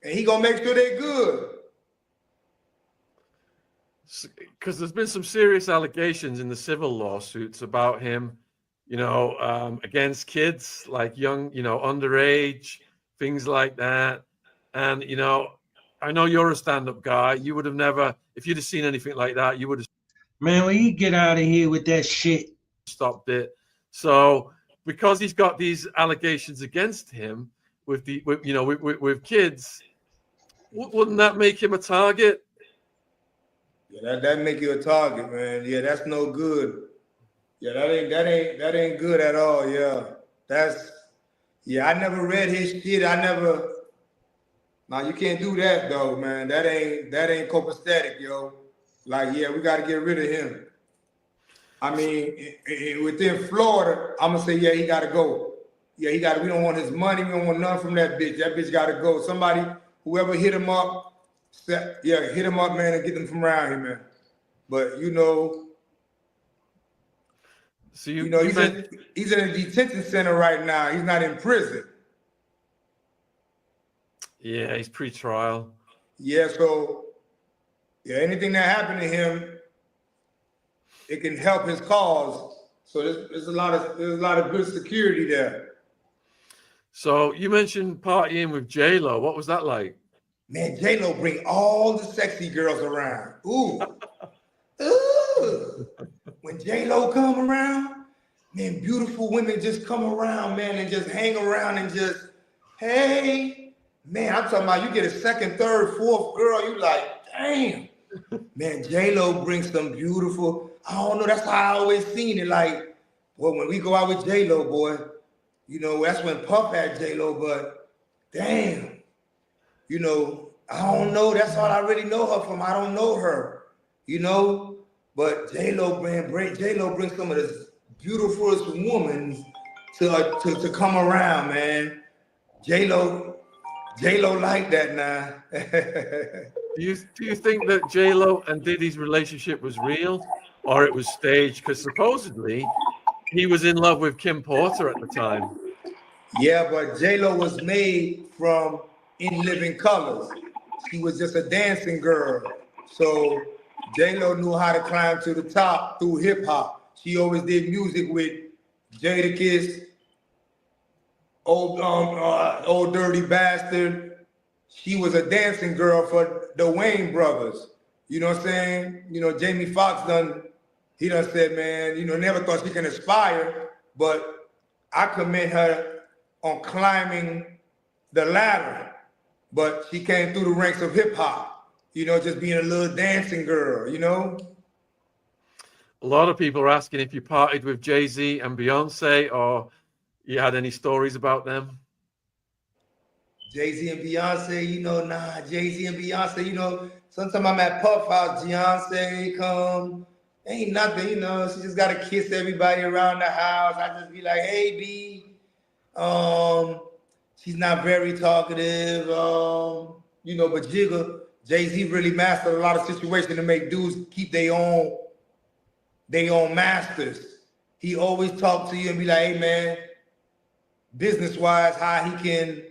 and he going to make sure they're good. Because there's been some serious allegations in the civil lawsuits about him, against kids, like young, underage, things like that. And, I know you're a stand-up guy. You would have never, if you'd have seen anything like that, you would have. Man, when you get out of here with that shit. Stopped it. So because he's got these allegations against him with kids, wouldn't that make him a target? Yeah, that make you a target, man. Yeah, that's no good. Yeah, that ain't good at all. Yeah, I never read his shit. I Now you can't do that though, man. That ain't copacetic, yo. Like, yeah, we got to get rid of him. I mean, within Florida, I'm gonna say, yeah, he got to go. Yeah, he got. We don't want his money. We don't want none from that bitch. That bitch got to go. Somebody, whoever hit him up, hit him up, man, and get him from around here, man. But you know, so he's in a detention center right now. He's not in prison. Yeah, he's pre-trial. Yeah, so yeah, anything that happened to him, it can help his cause. So there's a lot of good security there. So you mentioned partying with J-Lo. What was that like? Man, J-Lo bring all the sexy girls around. Ooh. Ooh. When J-Lo come around, man, beautiful women just come around, man, and just hang around and just, hey, man, I'm talking about you get a second, third, fourth girl, you like, damn. Man, J-Lo brings some beautiful, I don't know, that's how I always seen it. Like, well, when we go out with J-Lo, boy, you know, that's when Puff had J-Lo, but damn, you know, I don't know. That's all I really know her from. I don't know her, you know, but J-Lo brings some of the beautifulest women to come around, man. J-Lo like that now. Do you think that J-Lo and Diddy's relationship was real or it was staged? Because supposedly he was in love with Kim Porter at the time. Yeah, but J-Lo was made from In Living Colors. She was just a dancing girl. So J-Lo knew how to climb to the top through hip hop. She always did music with Jadakiss, old Dirty Bastard. She was a dancing girl for the Wayne brothers. You know what I'm saying? You know, Jamie Foxx done said, man, you know, never thought she can aspire, but I commend her on climbing the ladder. But she came through the ranks of hip hop, you know, just being a little dancing girl, you know? A lot of people are asking if you partied with Jay-Z and Beyonce or you had any stories about them. Jay-Z and Beyonce, you know, Jay-Z and Beyonce, you know, sometimes I'm at Puff House, Beyonce come, ain't nothing, you know, she just got to kiss everybody around the house. I just be like, hey, B, she's not very talkative, you know, but Jigga, Jay-Z really mastered a lot of situations to make dudes keep their own masters. He always talk to you and be like, hey, man, business-wise, how he can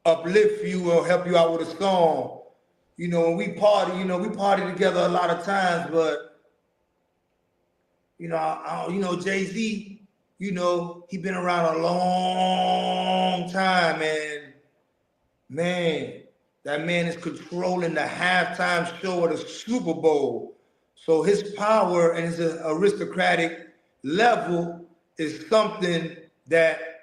uplift you or help you out with a song. You know, when we party together a lot of times, but, you know, Jay-Z, you know, he been around a long time, and man, that man is controlling the halftime show of the Super Bowl. So his power and his aristocratic level is something that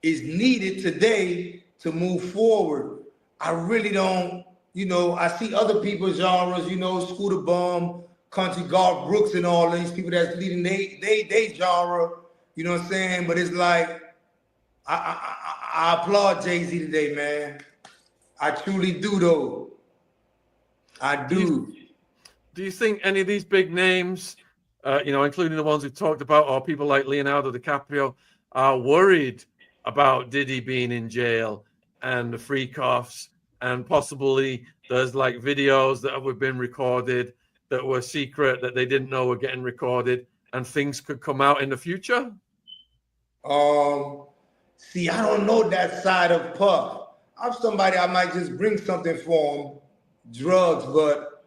is needed today to move forward. I really don't, you know, I see other people's genres, you know, Scooter Bum, Country Garth Brooks and all these people that's leading they genre, you know what I'm saying? But it's like, I applaud Jay-Z today, man. I truly do, though. I do. Do you think any of these big names, you know, including the ones we talked about, or people like Leonardo DiCaprio, are worried about Diddy being in jail and the freak-offs, and possibly there's like videos that have been recorded that were secret that they didn't know were getting recorded, and things could come out in the future? See, I don't know that side of Puff. I'm somebody, I might just bring something for him, drugs, but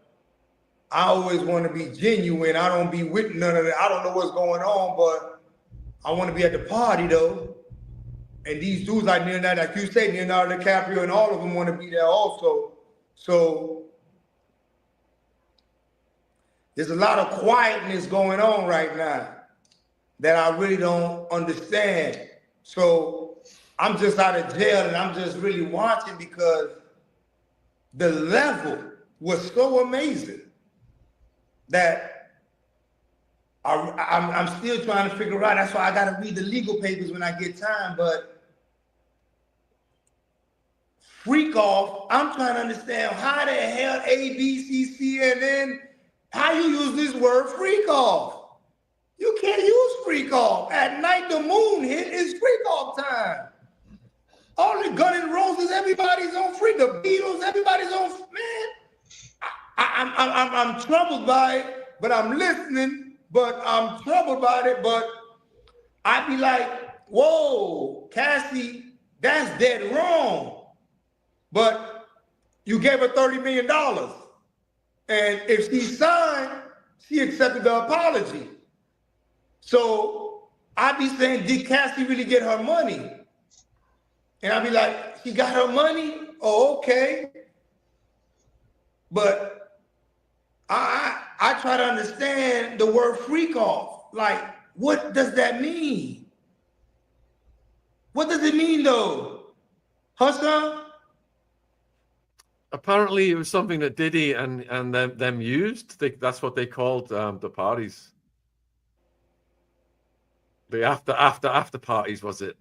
I always want to be genuine. I don't be with none of that. I don't know what's going on, but I want to be at the party though. And these dudes like Leonardo, like you say, Leonardo DiCaprio and all of them want to be there also. So there's a lot of quietness going on right now that I really don't understand. So I'm just out of jail and I'm just really watching because the level was so amazing that I'm still trying to figure out. That's why I got to read the legal papers when I get time. But freak off. I'm trying to understand how the hell ABC, CNN, how you use this word freak off. You can't use freak off. At night, the moon hit is freak off time. All the Guns N' Roses, everybody's on freak. The Beatles, everybody's on, man. I'm troubled by it, but I'm listening, but I'm troubled by it, but I'd be like, whoa, Cassie, that's dead wrong. But you gave her $30 million. And if she signed, she accepted the apology. So I'd be saying, did Cassie really get her money? And I'd be like, she got her money? Oh, okay. But I try to understand the word freak off. Like, what does that mean? What does it mean though? Hassan? Apparently it was something that Diddy and them used. That's what they called the parties. The after parties, was it?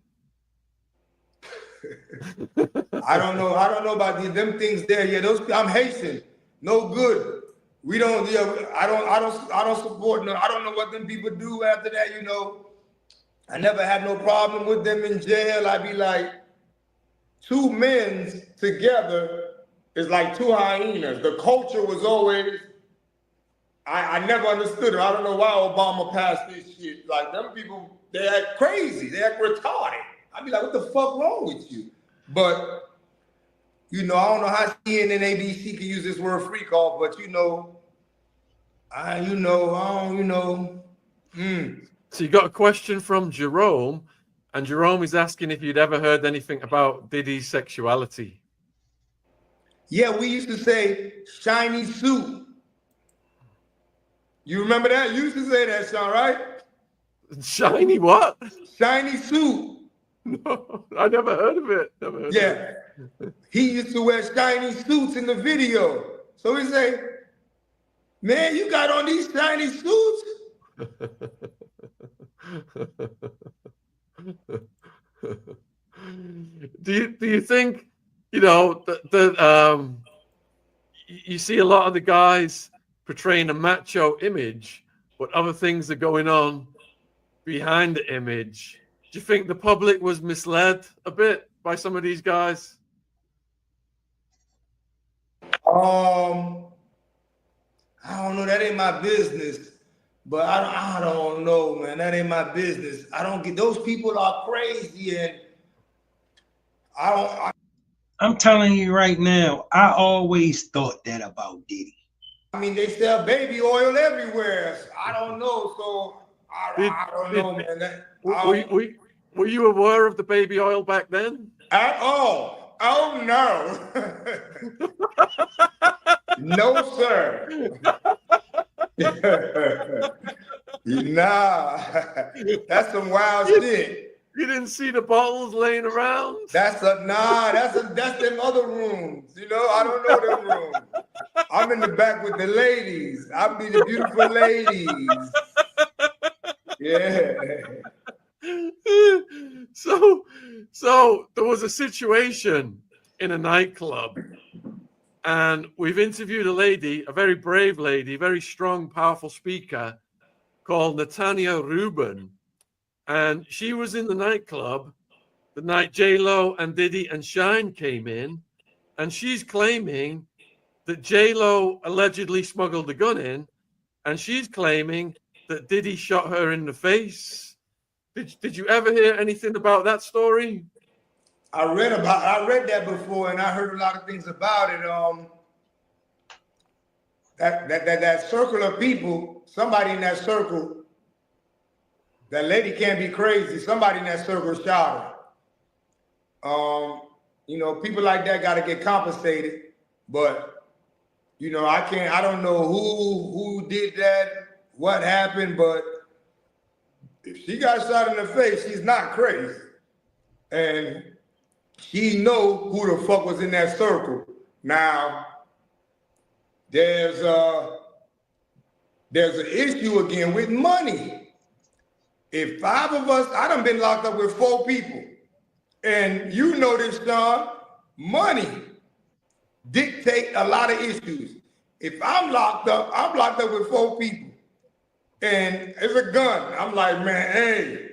I don't know about them things there. Yeah, those I'm Haitian. No good. We don't. Yeah, I don't support. No, I don't know what them people do after that. You know, I never had no problem with them in jail. I'd be like, two men together is like two hyenas. The culture was always. I never understood it. I don't know why Obama passed this shit. Like them people, they act crazy. They act retarded. I'd be like, what the fuck wrong with you? But, you know, I don't know how CNN and ABC can use this word freak off, but you know, So you got a question from Jerome, and Jerome is asking if you'd ever heard anything about Diddy's sexuality. Yeah, we used to say shiny suit. You remember that? You used to say that, Sean, right? Shiny what? Shiny suit. No, I never heard of it. Never heard of it. He used to wear shiny suits in the video. So we say, man, you got on these shiny suits? Do you think, you know, that you see a lot of the guys portraying a macho image, but other things are going on behind the image? Do you think the public was misled a bit by some of these guys? I don't know. That ain't my business. But I don't know, man. That ain't my business. I don't get. Those people are crazy, and I'm telling you right now, I always thought that about Diddy. I mean, they sell baby oil everywhere. I don't know. So I don't know, man. Were you aware of the baby oil back then? At all? Oh no. No, sir. Nah, that's some wild shit. You didn't see the bottles laying around? That's them other rooms. You know, I don't know them rooms. I'm in the back with the ladies. I'll be the beautiful ladies. Yeah. So there was a situation in a nightclub, and we've interviewed a lady, a very brave lady, very strong, powerful speaker called Natania Rubin. And she was in the nightclub the night J-Lo and Diddy and Shine came in, and she's claiming that J-Lo allegedly smuggled the gun in, and she's claiming that Diddy shot her in the face. Did you ever hear anything about that story? I read that before, and I heard a lot of things about it. That circle of people, somebody in that circle, that lady can't be crazy. Somebody in that circle shot her. You know, people like that got to get compensated, but you know, I don't know who did that, what happened, but if she got shot in the face, she's not crazy. And she know who the fuck was in that circle. Now, there's an issue again with money. If 5 of us, I done been locked up with 4 people. And you know this, Sean, money dictate a lot of issues. If I'm locked up with 4 people, and it's a gun. I'm like, man, hey,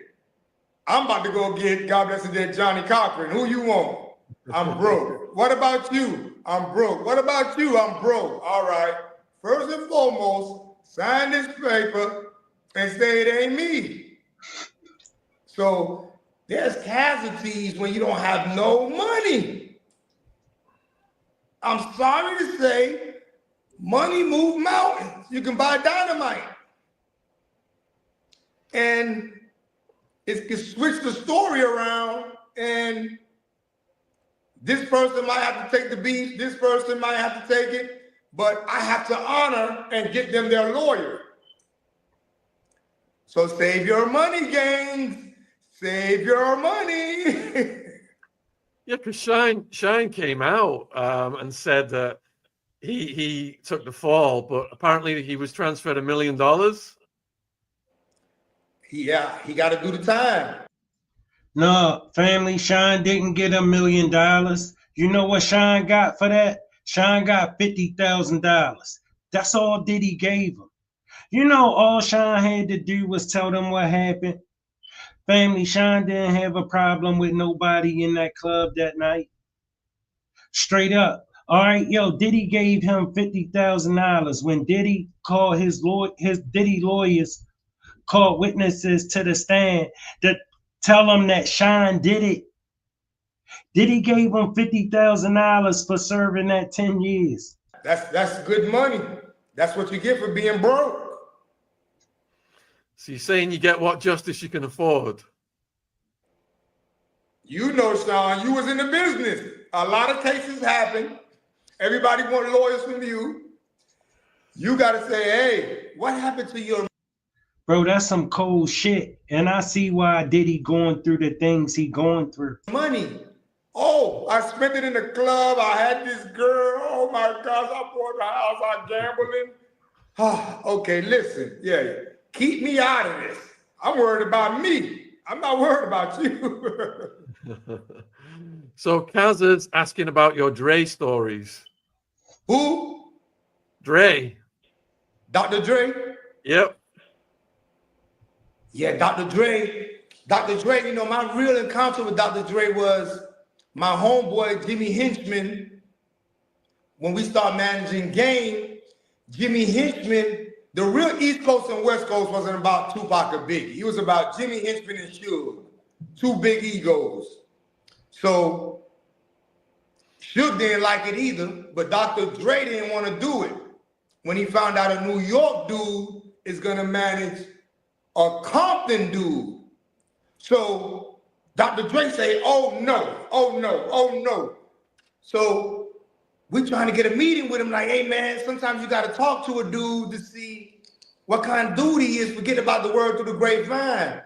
I'm about to go get, God bless the dead, Johnny Cochran. Who you want? I'm broke. What about you? I'm broke. What about you? I'm broke. All right. First and foremost, sign this paper and say it ain't me. So there's casualties when you don't have no money. I'm sorry to say, money moves mountains. You can buy dynamite. And it can switch the story around, and this person might have to take the beef, this person might have to take it, but I have to honor and get them their lawyer. So save your money, gangs. Save your money. Yeah, because Shine came out and said that he took the fall, but apparently he was transferred $1 million. Yeah, he got to do the time. No, family, Shine didn't get $1 million. You know what Shine got for that? Shine got $50,000. That's all Diddy gave him. You know, all Shine had to do was tell them what happened. Family, Shine didn't have a problem with nobody in that club that night. Straight up. All right, yo, Diddy gave him $50,000 when Diddy called his Diddy lawyers, called witnesses to the stand to tell them that Shine did it. Diddy gave him $50,000 for serving that 10 years. That's good money. That's what you get for being broke. So you're saying you get what justice you can afford? You know, Sean, you was in the business. A lot of cases happen. Everybody want lawyers from you. You got to say, hey, what happened to your... Bro, that's some cold shit. And I see why Diddy going through the things he going through. money? Oh, I spent it in the club. I had this girl. Oh my gosh, I bought the house. I'm gambling. Okay, listen. Yeah, keep me out of this. I'm worried about me. I'm not worried about you. So Chaz is asking about your Dre stories. Who? Dre. Dr. Dre? Yep. Yeah, Dr. Dre. Dr. Dre, you know, my real encounter with Dr. Dre was my homeboy, Jimmy Hinchman. When we started managing Game, Jimmy Hinchman, the real East Coast and West Coast wasn't about Tupac or Biggie. It was about Jimmy Hinchman and Suge, 2 big egos. So Suge didn't like it either, but Dr. Dre didn't want to do it. When he found out a New York dude is gonna manage a Compton dude. So Dr. Dre say, oh no, oh no, oh no. So we trying to get a meeting with him like, hey man, sometimes you gotta talk to a dude to see what kind of dude he is, forget about the word through the grapevine.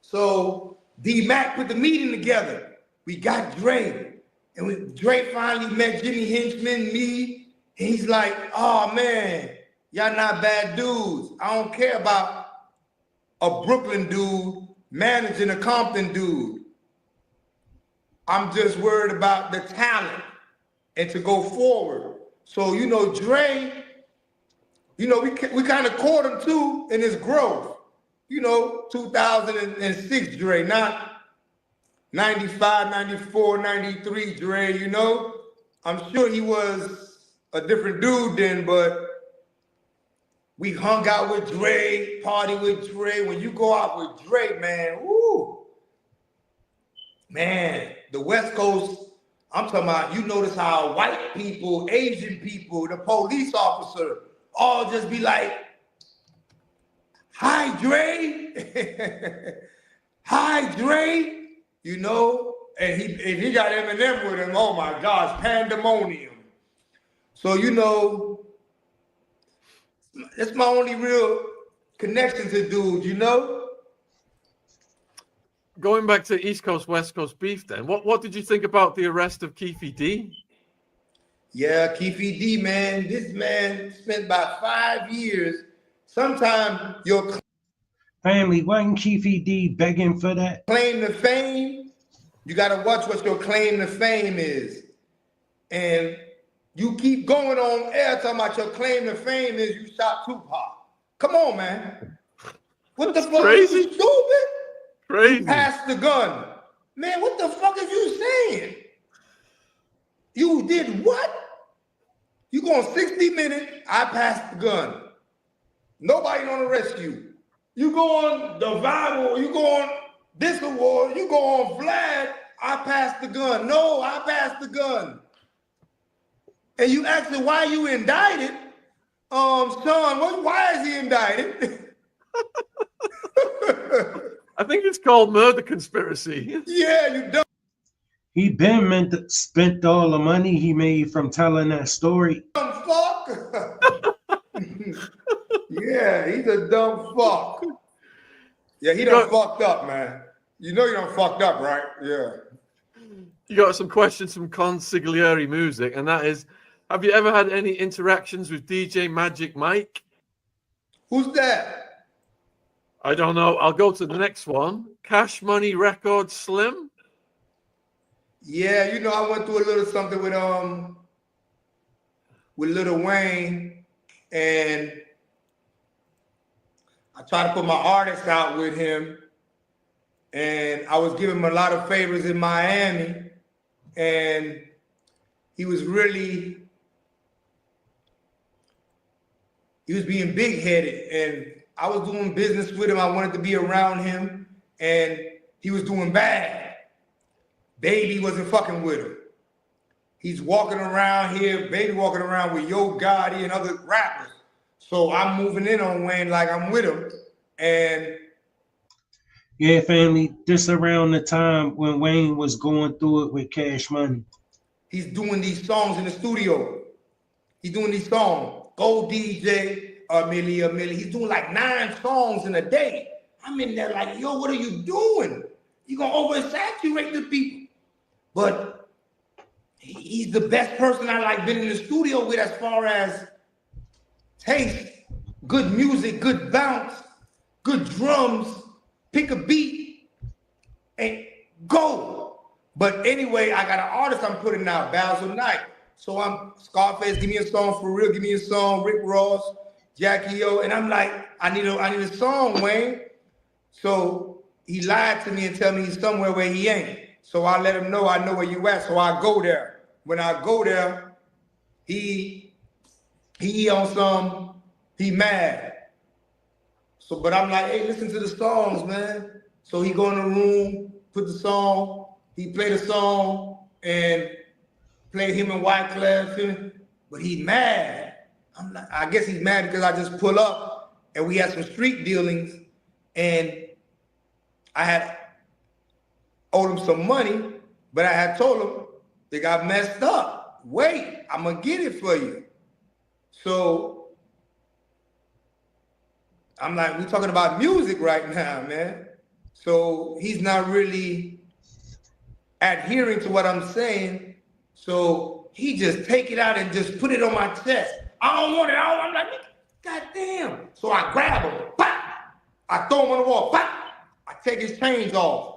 So D-Mac put the meeting together. We got Dre. And Dre finally met Jimmy Hinchman, me, and he's like, oh man, y'all not bad dudes. I don't care about a Brooklyn dude managing a Compton dude. I'm just worried about the talent and to go forward. So, you know, Dre, you know, we kind of caught him too in his growth. You know, 2006 Dre, not 95, 94, 93 Dre, you know. I'm sure he was a different dude then, but we hung out with Dre, party with Dre. When you go out with Dre, man, woo. Man, the West Coast, I'm talking about, you notice how white people, Asian people, the police officer, all just be like, hi, Dre. Hi, Dre. You know, and he got Eminem with him. Oh my gosh, pandemonium. So, you know, that's my only real connection to dudes, you know? Going back to East Coast, West Coast beef then, what did you think about the arrest of Keefe D? Yeah, Keefe D, man. This man spent about 5 years. Sometimes your Family, wasn't Keefe D begging for that? claim to fame, you got to watch what your claim to fame is. and you keep going on air talking about your claim to fame is you shot Tupac. Come on, man. What the fuck? Crazy. You stupid? Crazy. You passed the gun. Man, what the fuck is you saying? You did what? You go on 60 Minutes, I passed the gun. Nobody gonna arrest you. You go on the Bible, you go on this award, you go on Vlad, I passed the gun. No, I passed the gun. And you ask him why you indicted? Son, why is he indicted? I think it's called murder conspiracy. Yeah, you dumb. He been meant to spent all the money he made from telling that story. Dumb fuck. Yeah, he's a dumb fuck. Yeah, he done fucked up, man. You know you done fucked up, right? Yeah. You got some questions from Consigliere Music, and that is, have you ever had any interactions with DJ Magic Mike? Who's that? I don't know. I'll go to the next one. Cash Money Records Slim. Yeah, you know, I went through a little something with Lil Wayne, and I tried to put my artist out with him, and I was giving him a lot of favors in Miami, and he was being big-headed, and I was doing business with him. I wanted to be around him, and he was doing bad. Baby wasn't fucking with him. He's walking around here, Baby walking around with Yo Gotti and other rappers. So I'm moving in on Wayne like I'm with him. And yeah, family, this around the time when Wayne was going through it with Cash Money. He's doing these songs in the studio. He's doing these songs. Go DJ, a milli. He's doing like 9 songs in a day. I'm in there like, yo, what are you doing? You're going to oversaturate the people. But he's the best person I like been in the studio with as far as taste, good music, good bounce, good drums, pick a beat, and go. But anyway, I got an artist I'm putting out, Basil Knight. So I'm Scarface, give me a song for real, give me a song, Rick Ross, Jackie O, and I'm like, I need a song, Wayne. So he lied to me and tell me he's somewhere where he ain't. So I let him know I know where you at. So I go there. When I go there, he on some, he mad. So, but I'm like, hey, listen to the songs, man. So he go in the room, put the song, he play the song, and play him and Wyclef, but he mad. I'm like, I guess he's mad because I just pull up and we had some street dealings, and I had owed him some money, but I had told him they got messed up. Wait, I'm gonna get it for you. So I'm like, we're talking about music right now, man. So he's not really adhering to what I'm saying. So he just take it out and just put it on my chest. I don't want it. I'm like, God damn. So I grab him. Pop! I throw him on the wall. Pop! I take his chains off.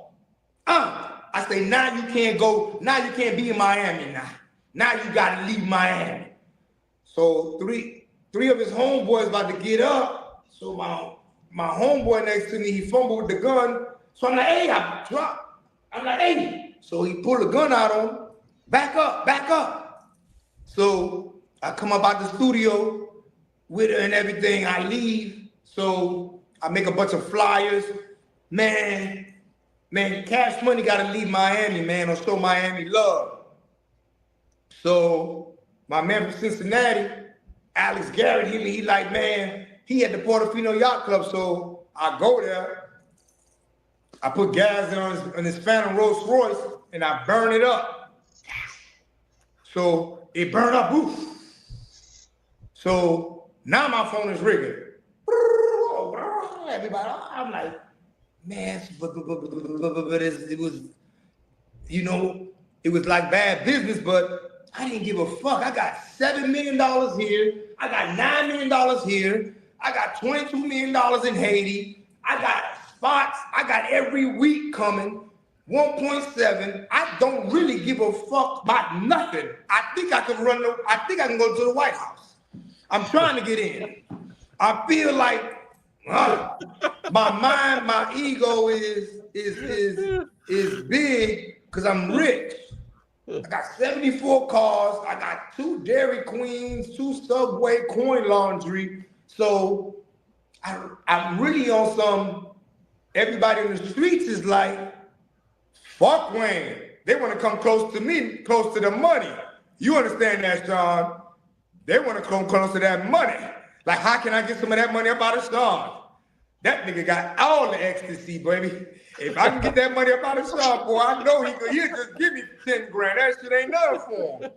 I say, now you can't go. Now you can't be in Miami now. Now you got to leave Miami. So three of his homeboys about to get up. So my homeboy next to me, he fumbled with the gun. So I'm like, hey, I dropped. I'm like, hey. So he pulled a gun out on him. Back up, back up. So I come up out the studio with her and everything. I leave. So I make a bunch of flyers. Man, Cash Money got to leave Miami, man, or show Miami love. So my man from Cincinnati, Alex Garrett, he like, man, he at the Portofino Yacht Club. So I go there. I put gas on his Phantom Rolls Royce, and I burn it up. So it burned up, oof. So now my phone is ringing. Everybody, I'm like, man, but it was, you know, it was like bad business, but I didn't give a fuck. I got $7 million here. I got $9 million here. I got $22 million in Haiti. I got spots. I got every week coming. 1.7. I don't really give a fuck about nothing. I think I can I think I can go to the White House. I'm trying to get in. I feel like my mind, my ego is big because I'm rich. I got 74 cars. I got 2 Dairy Queens, 2 Subway, coin laundry. So I'm really on some. Everybody in the streets is like, fuck Wayne. They want to come close to me, close to the money. You understand that, Sean? They want to come close to that money. Like, how can I get some of that money up out of Sean? That nigga got all the ecstasy, baby. If I can get that money up out of Sean, boy, I know he'll just give me 10 grand. That shit ain't nothing for him.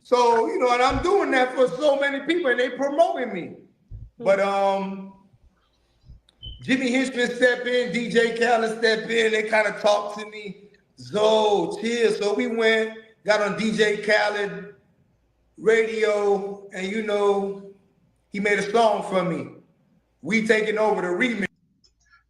So, you know, and I'm doing that for so many people, and they promoting me. But Jimmy Hinchman step in, DJ Khaled step in, they kind of talked to me. Zo, chill. So we went, got on DJ Khaled radio, and you know, he made a song for me. We taking over the remix.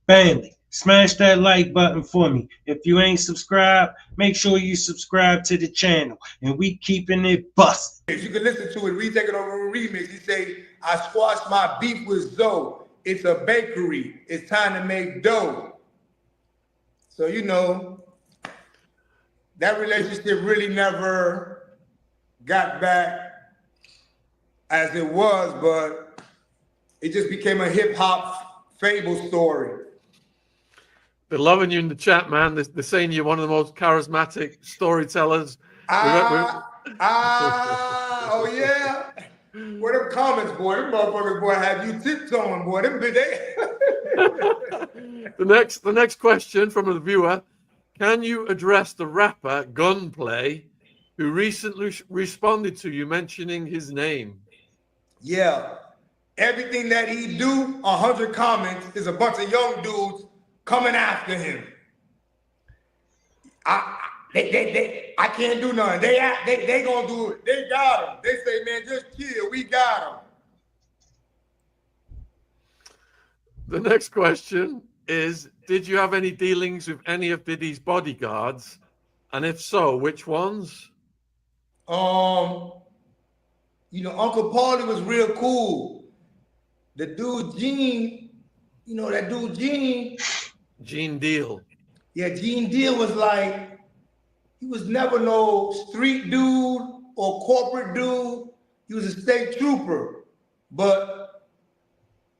Bailey, smash that like button for me. If you ain't subscribed, make sure you subscribe to the channel. And we keeping it busted. You can listen to it. We taking over a remix. He say, I squashed my beef with Zoe. It's a bakery. It's time to make dough. So, you know, that relationship really never got back as it was, but it just became a hip-hop fable story. They're loving you in the chat, man. They're saying you're one of the most charismatic storytellers. Oh, yeah. What them comments, boy? Them motherfuckers, boy, have you tiptoeing, boy. Them big day. The next question from a viewer: can you address the rapper Gunplay, who recently responded to you mentioning his name? Yeah. Everything that he do, 100 comments, is a bunch of young dudes coming after him. I can't do nothing. They gonna do it. They got him. They say, man, just chill. We got him. The next question is, did you have any dealings with any of Diddy's bodyguards? And if so, which ones? You know, Uncle Paulie was real cool. The dude Gene, you know, that dude Gene. Gene Deal. Yeah, Gene Deal was like, he was never no street dude or corporate dude. He was a state trooper. But,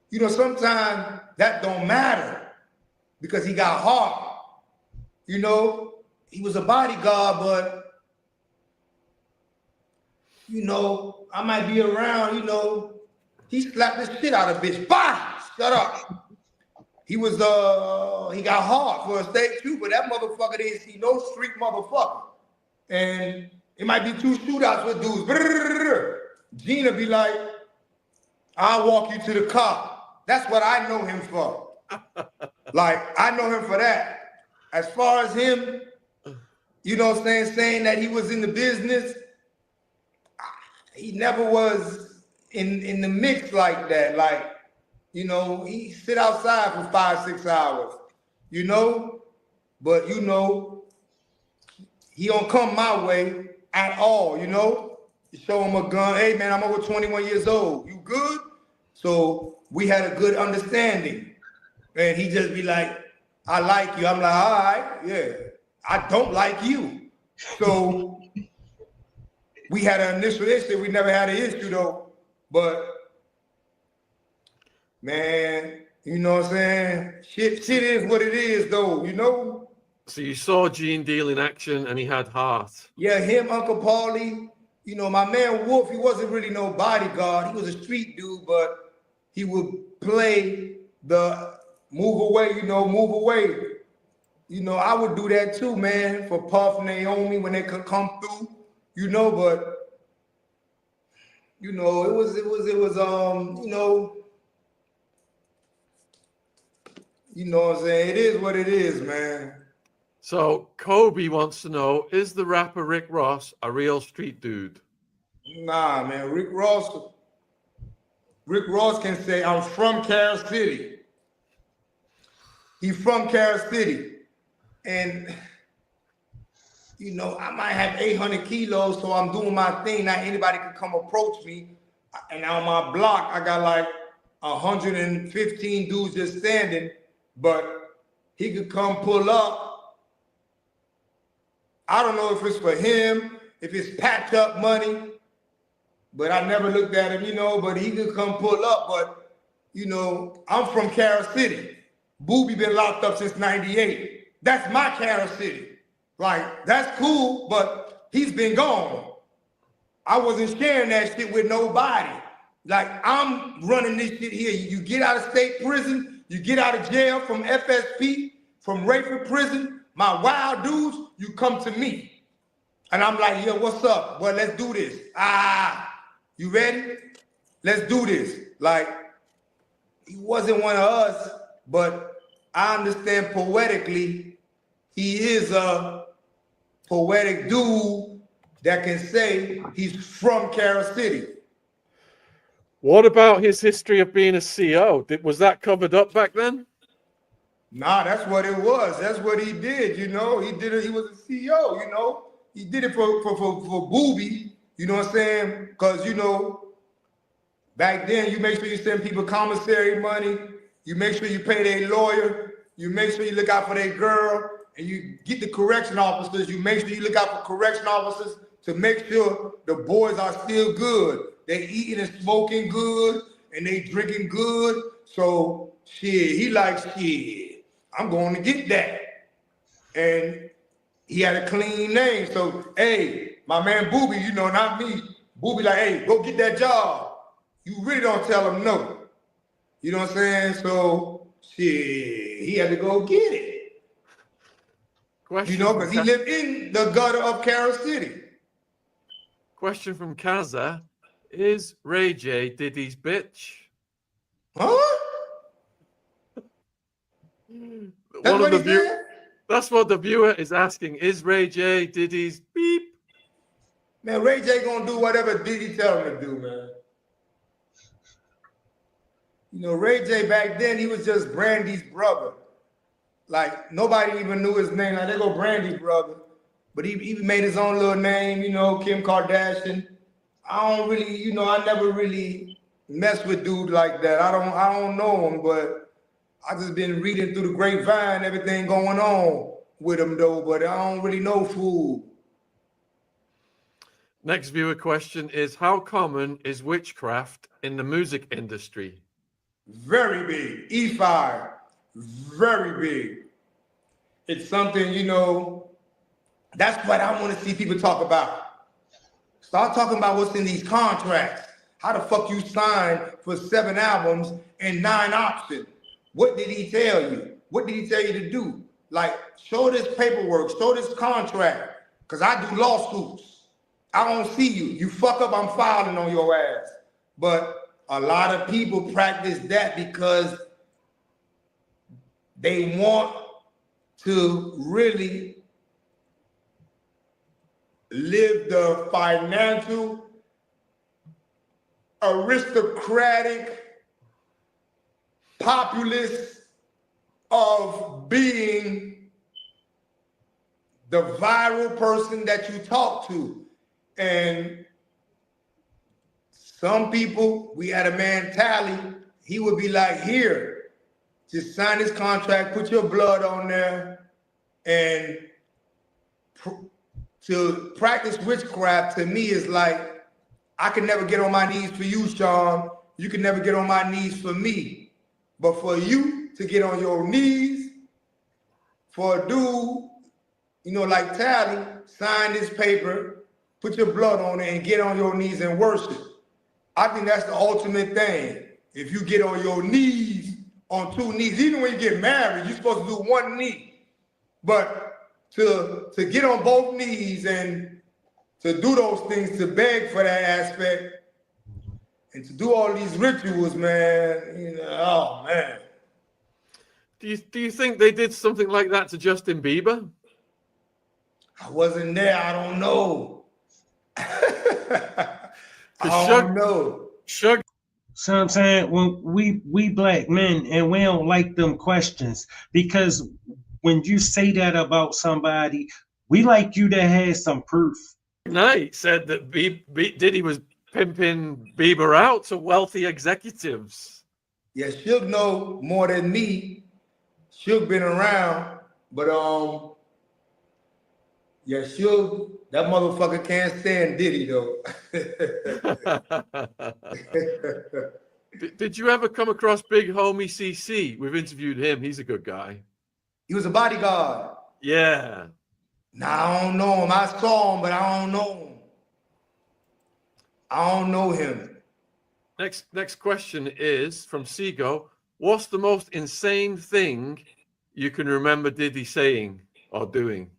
you know, sometimes that don't matter because he got heart. You know, he was a bodyguard, but, you know, I might be around, you know, he slapped the shit out of bitch. Bah! Shut up. He was, he got hard for a state trooper. That motherfucker didn't see no street motherfucker. And it might be 2 shootouts with dudes. Gina be like, I'll walk you to the car. That's what I know him for. Like, I know him for that. As far as him, you know what I'm saying that he was in the business, he never was in the mix like that. Like, you know, he sit outside for 5-6 hours, you know, but you know, he don't come my way at all, you know. You show him a gun, hey man, I'm over 21 years old. You good? So we had a good understanding. And he just be like, I like you. I'm like, all right, yeah. I don't like you. So we had an initial issue. We never had an issue though, but man, you know what I'm saying? Shit is what it is, though, you know? So you saw Gene Deal in action and he had heart. Yeah, him, Uncle Paulie. You know, my man Wolf, he wasn't really no bodyguard. He was a street dude, but he would play the move away, you know, move away. You know, I would do that too, man, for Puff, Naomi when they could come through, you know, but, you know, it was, you know what I'm saying? It is what it is, man. So Kobe wants to know, is the rapper Rick Ross a real street dude? Nah, man. Rick Ross can say, I'm from Carol City. He's from Carol City. And you know, I might have 800 kilos, so I'm doing my thing. Not anybody can come approach me. And on my block, I got like 115 dudes just standing, but he could come pull up. I don't know if it's for him, if it's patch up money, but I never looked at him, you know, but he could come pull up. But, you know, I'm from Carol City. Booby been locked up since 98. That's my Carol City. Like, that's cool, but he's been gone. I wasn't sharing that shit with nobody. Like, I'm running this shit here. You get out of state prison, you get out of jail from FSP, from Rayford prison, my wild dudes, you come to me. And I'm like, yo, what's up? Well, let's do this. You ready? Let's do this. Like, he wasn't one of us, but I understand poetically, he is a poetic dude that can say he's from Carol City. What about his history of being a CO? Was that covered up back then? Nah, that's what it was. That's what he did, you know. He did it, he was a CEO, you know. He did it for Booby, you know what I'm saying? Because, you know, back then you make sure you send people commissary money, you make sure you pay their lawyer, you make sure you look out for their girl, and you get the correction officers, you make sure you look out for correction officers to make sure the boys are still good. They eating and smoking good, and they drinking good. So, shit, he like, shit, I'm going to get that. And he had a clean name. So, hey, my man Booby, you know, not me. Booby like, hey, go get that job. You really don't tell him no. You know what I'm saying? So, shit, he had to go get it. Question, you know, because he lived in the gutter of Carol City. Question from Kaza. Is Ray J Diddy's bitch? Huh? That's what he said? That's what the viewer is asking. Is Ray J Diddy's beep? Man, Ray J gonna do whatever Diddy tell him to do, man. You know, Ray J back then, he was just Brandy's brother. Like, nobody even knew his name. Like, they go Brandy's brother. But he made his own little name, you know, Kim Kardashian. I don't really, you know, I never really mess with dudes like that. I don't know him, but I just been reading through the grapevine, everything going on with him though, but I don't really know fool. Next viewer question is, how common is witchcraft in the music industry? Very big. E5, very big. It's something, you know, that's what I want to see people talk about. Start talking about what's in these contracts. How the fuck you signed for 7 albums and 9 options? What did he tell you? What did he tell you to do? Like, show this paperwork, show this contract. Because I do law schools. I don't see you. You fuck up, I'm filing on your ass. But a lot of people practice that because they want to really live the financial, aristocratic, populace of being the viral person that you talk to. And some people, we had a man Tally, he would be like, here, just sign this contract, put your blood on there, and to practice witchcraft to me is like, I can never get on my knees for you, Sean. You can never get on my knees for me. But for you to get on your knees for a dude, you know, like Tally, sign this paper, put your blood on it, and get on your knees and worship. I think that's the ultimate thing. If you get on your knees, on 2 knees, even when you get married, you're supposed to do 1 knee. But to get on both knees and to do those things, to beg for that aspect, and to do all these rituals, man, you know, oh man. Do you think they did something like that to Justin Bieber? I wasn't there. I don't know. I don't know. Sugar. So I'm saying, when we black men, and we don't like them questions, because when you say that about somebody, We like you to have some proof. Knight said that Diddy was pimping Bieber out to wealthy executives. Yeah, Suge know more than me. Suge been around, but yeah, Suge, that motherfucker can't stand Diddy though. Did you ever come across Big Homie CC? We've interviewed him. He's a good guy. He was a bodyguard. Yeah. Nah, I don't know him. I saw him, but I don't know him. I don't know him. Next question is from Seago. What's the most insane thing you can remember Diddy saying or doing?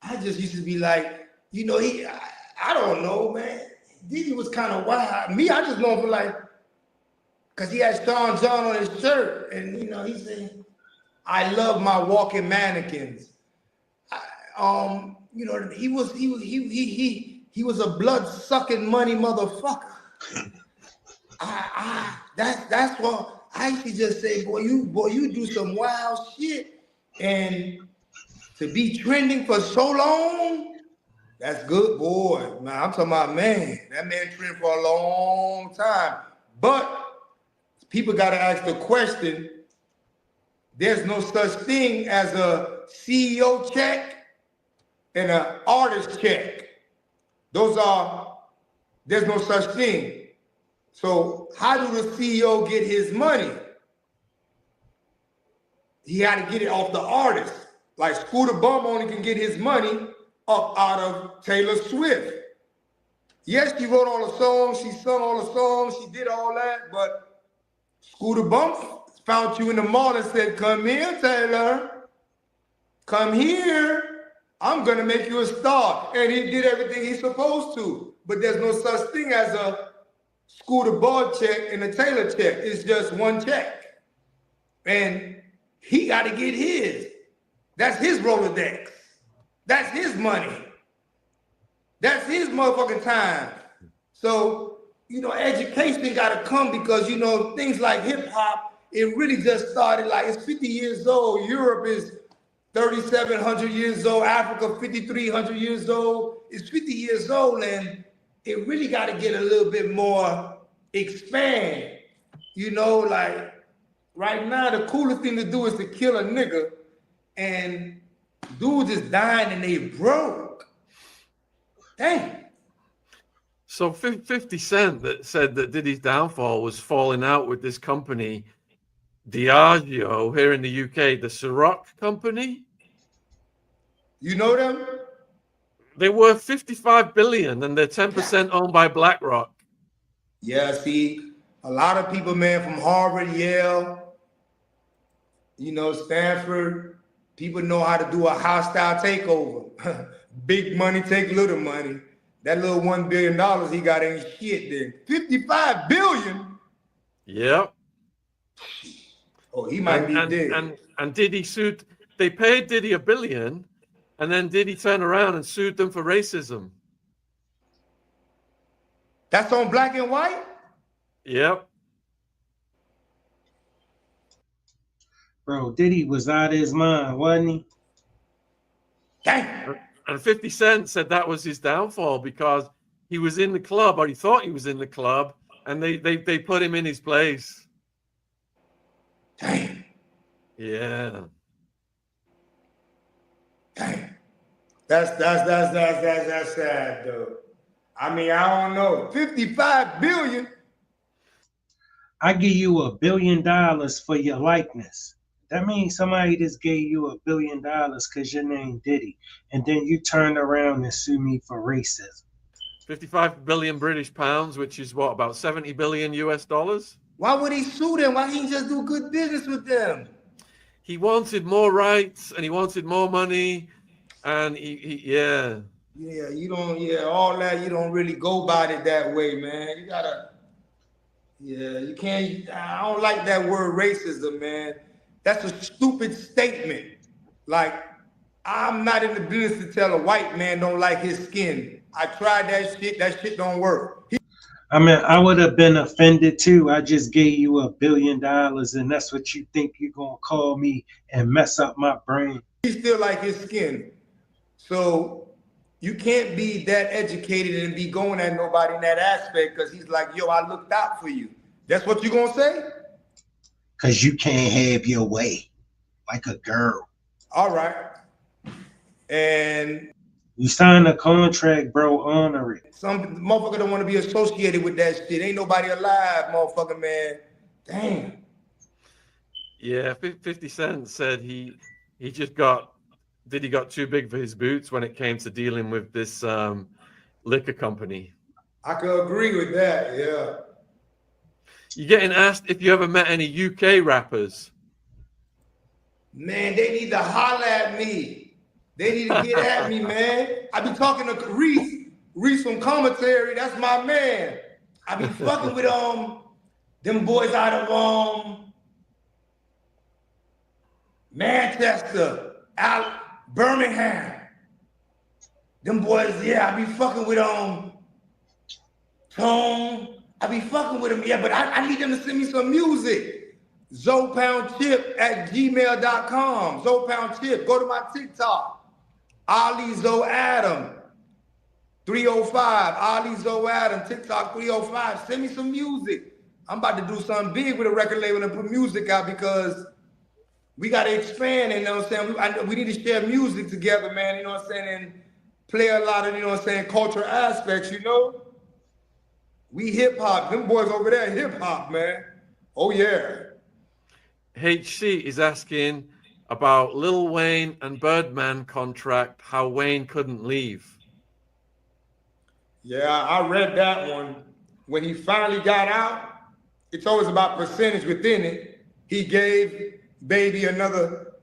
I just used to be like, you know, I don't know, man. Diddy was kind of wild. Me, I just know him for like, because he had Sean John on his shirt. And, you know, he said, I love my walking mannequins. You know, he was a blood-sucking money motherfucker. That's what I used to just say, boy, you do some wild shit. And to be trending for so long, that's good, boy. Man, I'm talking about, man, that man trended for a long time. But people got to ask the question, there's no such thing as a CEO check and an artist check. There's no such thing. So how do the CEO get his money? He had to get it off the artist. Like Scooter Bum only can get his money up out of Taylor Swift. Yes, she wrote all the songs, she sung all the songs, she did all that, but Scooter Bum found you in the mall and said, come here, Taylor. Come here. I'm gonna make you a star. And he did everything he's supposed to. But there's no such thing as a Scooter Ball check and a Taylor check. It's just one check. And he got to get his. That's his Rolodex. That's his money. That's his motherfucking time. So, you know, education got to come because, you know, things like hip hop, it really just started like it's 50 years old. Europe is 3,700 years old. Africa, 5,300 years old. It's 50 years old, and it really got to get a little bit more expand. You know, like right now, the coolest thing to do is to kill a nigga, and dudes is dying and they broke. Dang. So 50 Cent that said that Diddy's downfall was falling out with this company, Diageo, here in the UK, the Ciroc company. You know them? They were 55 billion and they're 10% owned by BlackRock. Yeah, see, a lot of people, man, from Harvard, Yale, you know, Stanford, people know how to do a hostile takeover. Big money take little money. That little $1 billion he got ain't shit then. 55 billion? Yep. Oh, he might be dead. And Diddy sued, they paid Diddy $1 billion, and then Diddy turned around and sued them for racism. That's on Black and White? Yep. Bro, Diddy was out of his mind, wasn't he? Dang. And 50 Cent said that was his downfall because he was in the club, or he thought he was in the club, and they put him in his place. Dang. Yeah. Dang. That's sad though. I mean, I don't know. 55 billion. I give you $1 billion for your likeness. That means somebody just gave you $1 billion because your name Diddy, and then you turn around and sue me for racism. 55 billion British pounds, which is what, about 70 billion US dollars? Why would he sue them? Why can't he just do good business with them? He wanted more rights and he wanted more money, and yeah. Yeah, you don't, all that, you don't really go about it that way, man. You gotta, you can't, I don't like that word racism, man. That's a stupid statement. Like, I'm not in the business to tell a white man don't like his skin. I tried that shit don't work. I mean, I would have been offended too. I just gave you $1 billion, and that's what you think you're gonna call me and mess up my brain. He still like his skin. So you can't be that educated and be going at nobody in that aspect because he's like, yo, I looked out for you. That's what you gonna say? Because you can't have your way like a girl. All right. And you sign a contract, bro, honor it. some motherfucker don't want to be associated with that shit. Ain't nobody alive, motherfucker, man. Damn. Yeah, 50 Cent said Diddy got too big for his boots when it came to dealing with this liquor company. I could agree with that, yeah. You're getting asked if you ever met any UK rappers. Man, they need to holler at me. They need to get at me, man. I be talking to Reese from Commentary. That's my man. I be fucking with them boys out of Manchester, Birmingham. Them boys, yeah, I be fucking with Tone. I be fucking with them, yeah, but I need them to send me some music. zopoundchip@gmail.com. Zopoundchip. Go to my TikTok. Ali Zo Adam 305. Ali Zo Adam TikTok 305. Send me some music. I'm about to do something big with a record label and put music out because we got to expand, you know what I'm saying? We need to share music together, man, you know what I'm saying? And play a lot of, you know what I'm saying, cultural aspects, you know? We hip-hop. Them boys over there hip-hop, man. Oh, yeah. HC is asking about Lil Wayne and Birdman contract, how Wayne couldn't leave. Yeah, I read that one. When he finally got out, it's always about percentage within it. He gave Baby another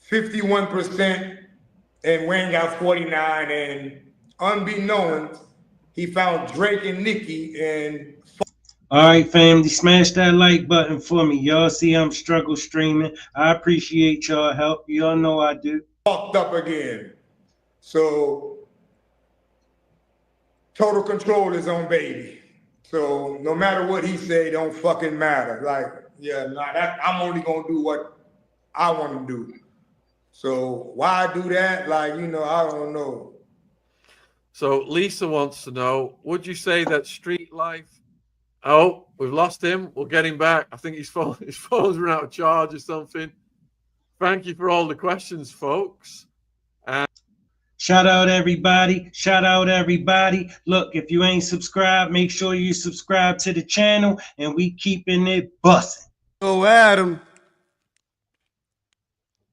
51%, and Wayne got 49%, and unbeknownst, he found Drake and Nicki and... All right, family, smash that like button for me. Y'all see I'm struggle streaming. I appreciate y'all help. Y'all know I do. Fucked up again. So, total control is on Baby. So, no matter what he say, don't fucking matter. Like, yeah, nah, I'm only gonna do what I want to do. So why do that? Like, you know, I don't know. So Lisa wants to know, would you say that street life... Oh, we've lost him. We'll get him back. I think his phone's run out of charge or something. Thank you for all the questions, folks. Shout out everybody. Shout out everybody. Look, if you ain't subscribed, make sure you subscribe to the channel, and we keeping it busting. So Adam,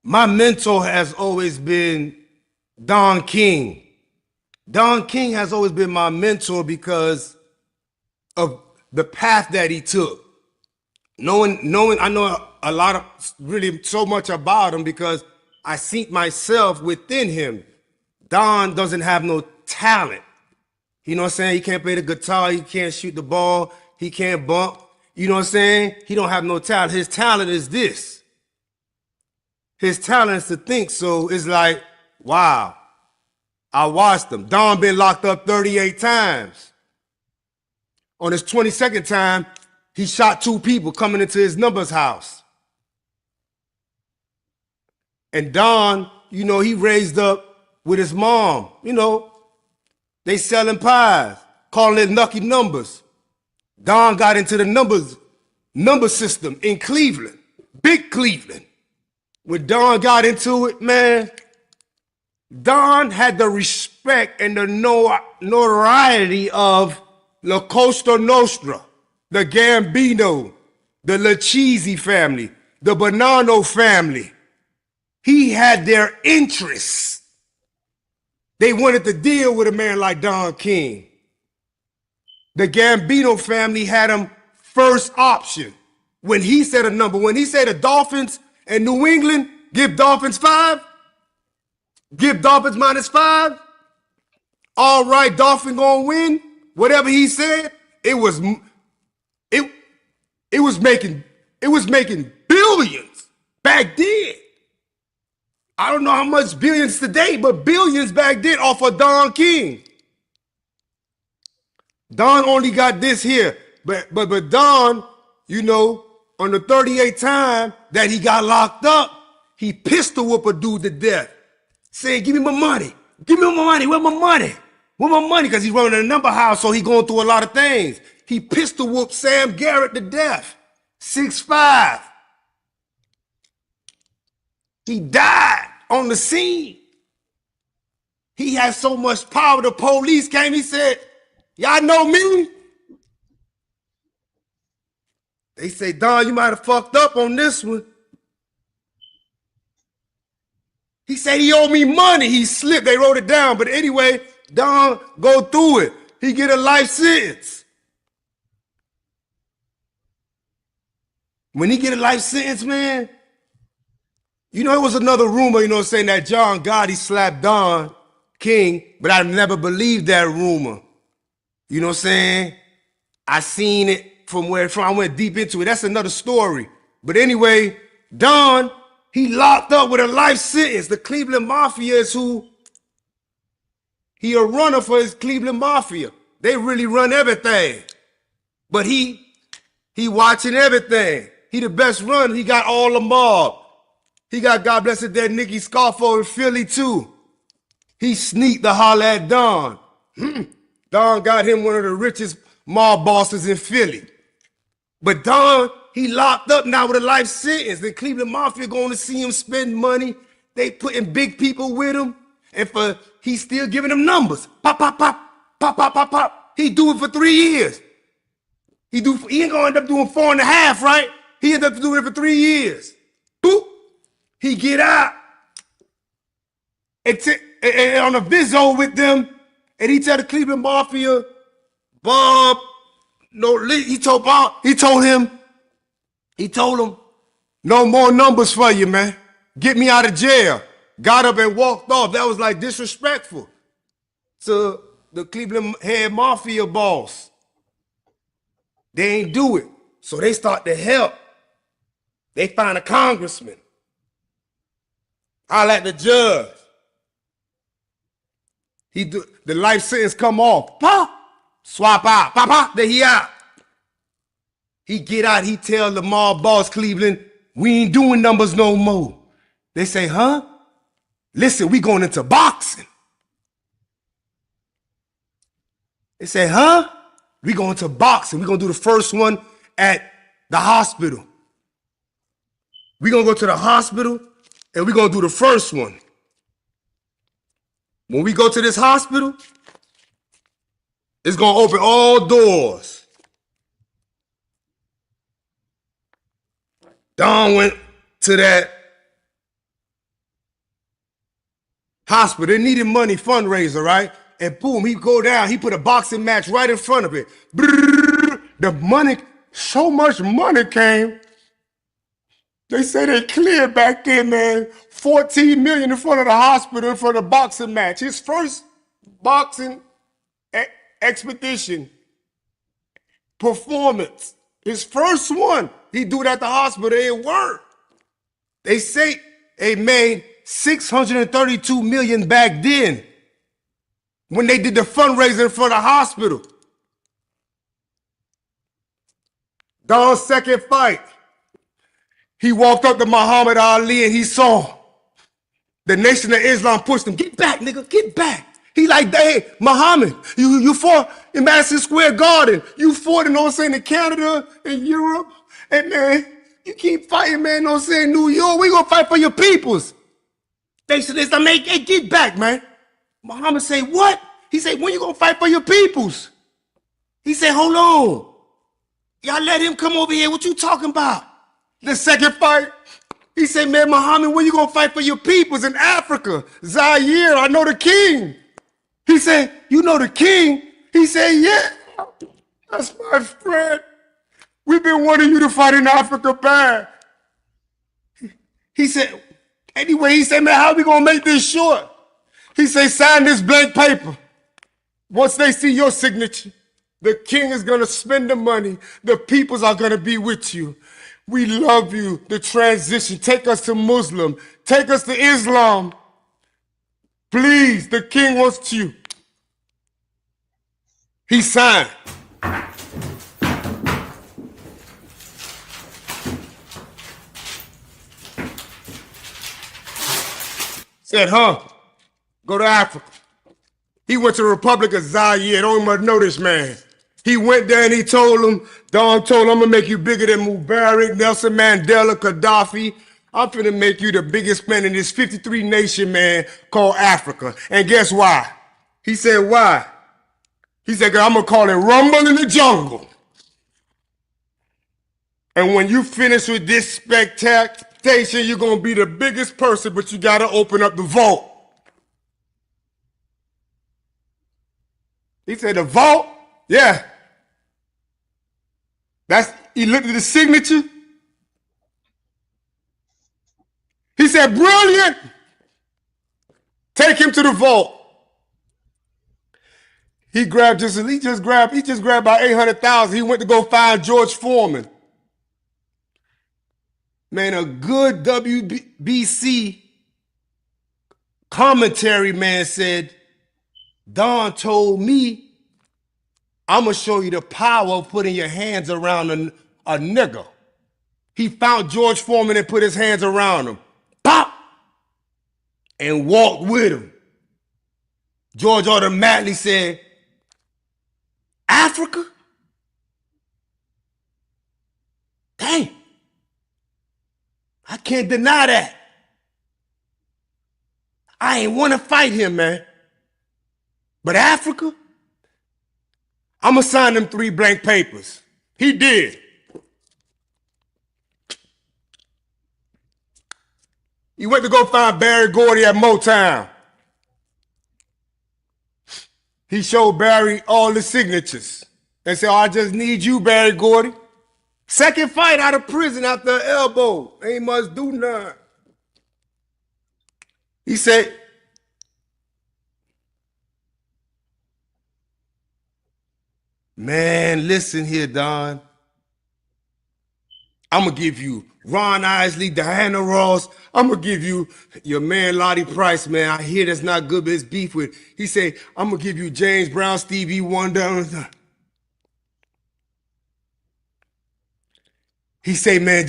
my mentor has always been Don King. Don King has always been my mentor because of the path that he took. Knowing, I know a lot of, really so much about him because I see myself within him. Don doesn't have no talent. You know what I'm saying? He can't play the guitar, he can't shoot the ball, he can't bump. You know what I'm saying? He don't have no talent. His talent is this. His talent is to think. So it's like, wow. I watched him. Don been locked up 38 times. On his 22nd time, he shot 2 people coming into his number's house. And Don, you know, he raised up with his mom. You know, they selling pies, calling it lucky numbers. Don got into the number system in Cleveland, big Cleveland. When Don got into it, man, Don had the respect and the notoriety of La Costa Nostra, the Gambino, the Lacheese family, the Bonanno family. He had their interests. They wanted to deal with a man like Don King. The Gambino family had him first option. When he said a number, when he said the Dolphins and New England, give Dolphins 5, give Dolphins -5. All right, Dolphin gonna win. Whatever he said, it was making billions back then. I don't know how much billions today, but billions back then off of Don King. Don only got this here, but Don, you know, on the 38th time that he got locked up, he pistol whooped a dude to death, saying, "Give me my money. Give me my money. Where my money? Where my money? Because he's running a number house, so he going through a lot of things. He pistol whooped Sam Garrett to death. 6'5". He died on the scene. He had so much power, the police came, he said, y'all know me? They say, Don, you might have fucked up on this one. He said he owed me money. He slipped. They wrote it down. But anyway, Don go through it. He get a life sentence. When he get a life sentence, man, you know, it was another rumor, you know, saying that John Gotti slapped Don King, but I never believed that rumor. You know what I'm saying? I seen it from where it's from. I went deep into it. That's another story. But anyway, Don, he locked up with a life sentence. The Cleveland Mafia is who, he a runner for his Cleveland Mafia. They really run everything. But he watching everything. He the best runner. He got all the mob. He got, God bless it, that Nicky Scarfo in Philly too. He sneaked to holler at Don. Don got him one of the richest mob bosses in Philly. But Don, he locked up now with a life sentence. The Cleveland Mafia going to see him spend money. They putting big people with him. And he's still giving them numbers. Pop, pop, pop, pop, pop, pop, pop. He do it for 3 years. He ain't gonna end up doing 4.5, right? He ended up doing it for 3 years. Boop. He get out. And on a Vizzo with them, and he tell the Cleveland Mafia, Bob, no, he told him, no more numbers for you, man. Get me out of jail. Got up and walked off. That was like disrespectful to the Cleveland head mafia boss. They ain't do it. So they start to help. They find a congressman. Holler at the judge. The life sentence come off. Pop, swap out. Pop, pop, there he out. He get out, he tell the mob boss Cleveland, we ain't doing numbers no more. They say, huh? Listen, we going into boxing. They say, huh? We going to boxing. We gonna do the first one at the hospital. We gonna go to the hospital and we gonna do the first one. When we go to this hospital, it's gonna open all doors. Don went to that hospital. They needed money, fundraiser, right? And boom, he go down, he put a boxing match right in front of it. Brrr, the money, so much money came. They say they cleared back then, man, 14 million in front of the hospital for the boxing match. His first boxing expedition, performance, his first one, he do it at the hospital, it worked. They say they made 632 million back then when they did the fundraiser for the hospital. Don's second fight, he walked up to Muhammad Ali and he saw the Nation of Islam pushed him. Get back, nigga, get back. He like, hey, Muhammad, you fought in Madison Square Garden. You fought, you know what I'm saying, in Canada, in Europe. And man, you keep fighting, man, you know what I'm saying, New York. We gonna fight for your peoples. Nation of Islam, hey, get back, man. Muhammad say, what? He said, when you gonna fight for your peoples? He said, hold on. Y'all let him come over here. What you talking about? The second fight, he said, man, Muhammad, when you gonna fight for your peoples in Africa? Zaire, I know the king. He said, you know the king? He said, yeah, that's my friend. We've been wanting you to fight in Africa bad. He said, anyway, he said, man, how we gonna make this short? He said, sign this blank paper. Once they see your signature, the king is gonna spend the money. The peoples are gonna be with you. We love you, the transition. Take us to Muslim. Take us to Islam. Please, the king wants you. He signed. Said, huh? Go to Africa. He went to the Republic of Zaire. Don't even know this man. He went there and he told him, Don told him, I'm gonna make you bigger than Mubarak, Nelson Mandela, Gaddafi. I'm finna make you the biggest man in this 53 nation, man, called Africa. And guess why? He said, why? He said, I'm gonna call it Rumble in the Jungle. And when you finish with this spectacular, you're gonna be the biggest person, but you gotta open up the vault. He said, the vault? Yeah. He looked at the signature. He said, brilliant. Take him to the vault. He just grabbed about 800,000. He went to go find George Foreman. Man, a good WBC commentary man said, Don told me, I'm going to show you the power of putting your hands around a nigga. He found George Foreman and put his hands around him. Pop! And walked with him. George automatically said, Africa? Dang. I can't deny that. I ain't want to fight him, man. But Africa? I'm going to sign them 3 blank papers. He did. He went to go find Barry Gordy at Motown. He showed Barry all the signatures. They said, oh, I just need you, Barry Gordy. Second fight out of prison after an elbow. Ain't must do nothing. He said, man, listen here, Don. I'm going to give you Ron Isley, Diana Ross. I'm going to give you your man, Lottie Price, man. I hear that's not good, but it's beef with. He said, I'm going to give you James Brown, Stevie Wonder. He say, man,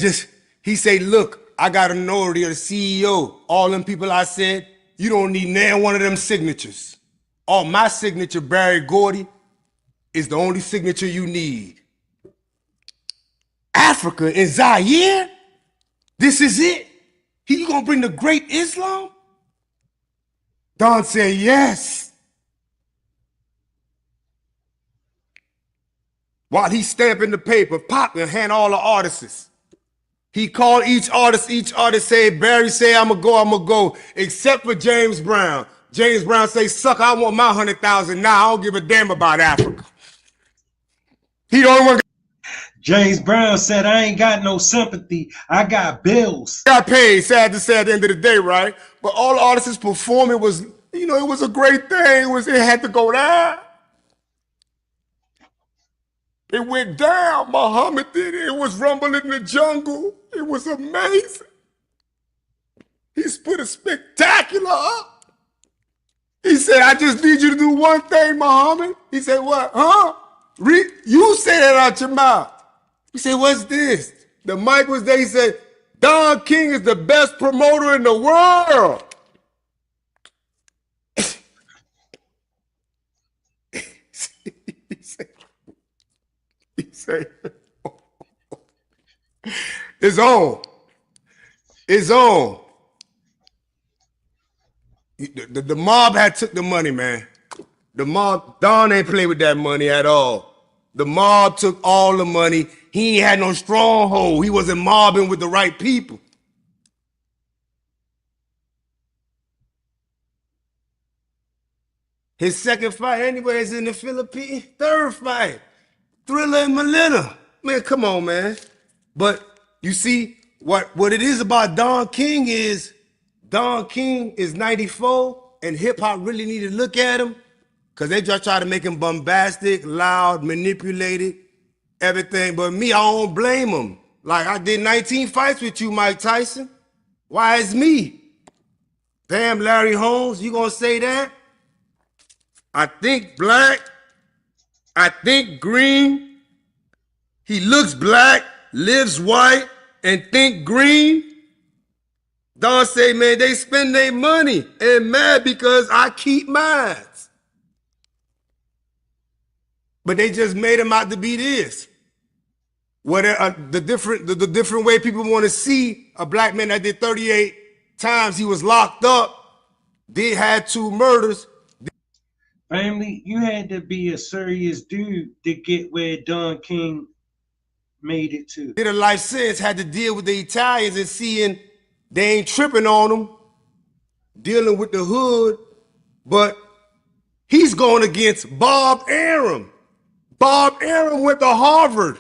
he say, look, I got an authority of the CEO. All them people I said, you don't need none one of them signatures. All my signature, Barry Gordy, is the only signature you need. Africa and Zaire? This is it? You gonna bring the great Islam? Don said, yes. While he's stamping the paper, Pop and hand all the artists. He called each artist said, Barry say, I'm gonna go, except for James Brown. James Brown say, suck, I want my 100,000 now. I don't give a damn about Africa. He the only one James Brown said, I ain't got no sympathy. I got bills. got paid, sad to say at the end of the day, right? But all the artists performing was, it was a great thing. It had to go down. It went down. Muhammad did it. It was Rumble in the Jungle. It was amazing. He's put a spectacular up. He said, I just need you to do one thing, Muhammad. He said, what? Huh? You say that out your mouth. He said, what's this? The mic was there. He said, Don King is the best promoter in the world. He said, it's on. It's on. The mob had took the money, man. The mob, Don ain't play with that money at all. The mob took all the money. He ain't had no stronghold. He wasn't mobbing with the right people. His second fight anyway is in the Philippines. Third fight, Thriller and Melina. Man, come on, man. But you see, what it is about Don King is 94 and hip hop really need to look at him because they just try to make him bombastic, loud, manipulated, everything. But me, I don't blame him. Like, I did 19 fights with you, Mike Tyson. Why is me? Damn, Larry Holmes, you gonna say that? I think black, I think green. He looks black, lives white, and think green. Don say, man, they spend their money and mad because I keep mine. But they just made him out to be this. What the different way people want to see a black man that did 38 times, he was locked up, had 2 murders. Family, you had to be a serious dude to get where Don King made it to. Did a life sentence, had to deal with the Italians and seeing they ain't tripping on them, dealing with the hood, but he's going against Bob Arum. Bob Arum went to Harvard.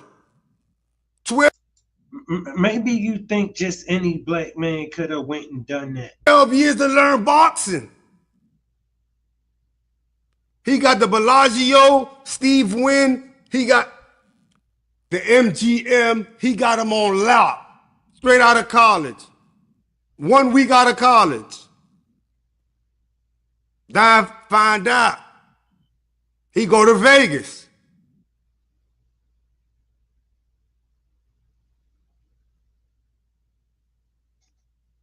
Maybe you think just any black man could have went and done that. 12 years to learn boxing. He got the Bellagio, Steve Wynn. He got the MGM. He got him on lock, straight out of college. 1 week out of college. Then find out. He go to Vegas.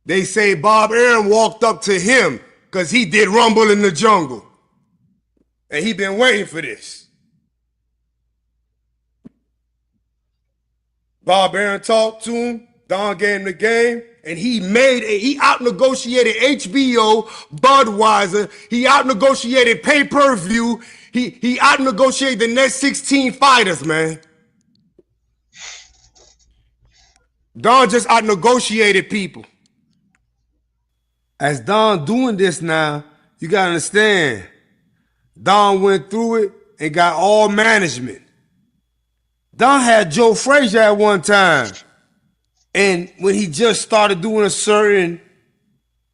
They say Bob Arum walked up to him because he did Rumble in the Jungle. And he been waiting for this. Bob Arum talked to him, Don gave him the game, and he out-negotiated HBO, Budweiser, he out-negotiated pay-per-view, he out-negotiated the next 16 fighters, man. Don just out-negotiated people. As Don doing this now, you gotta understand, Don went through it and got all management. Don had Joe Frazier at one time. And when he just started doing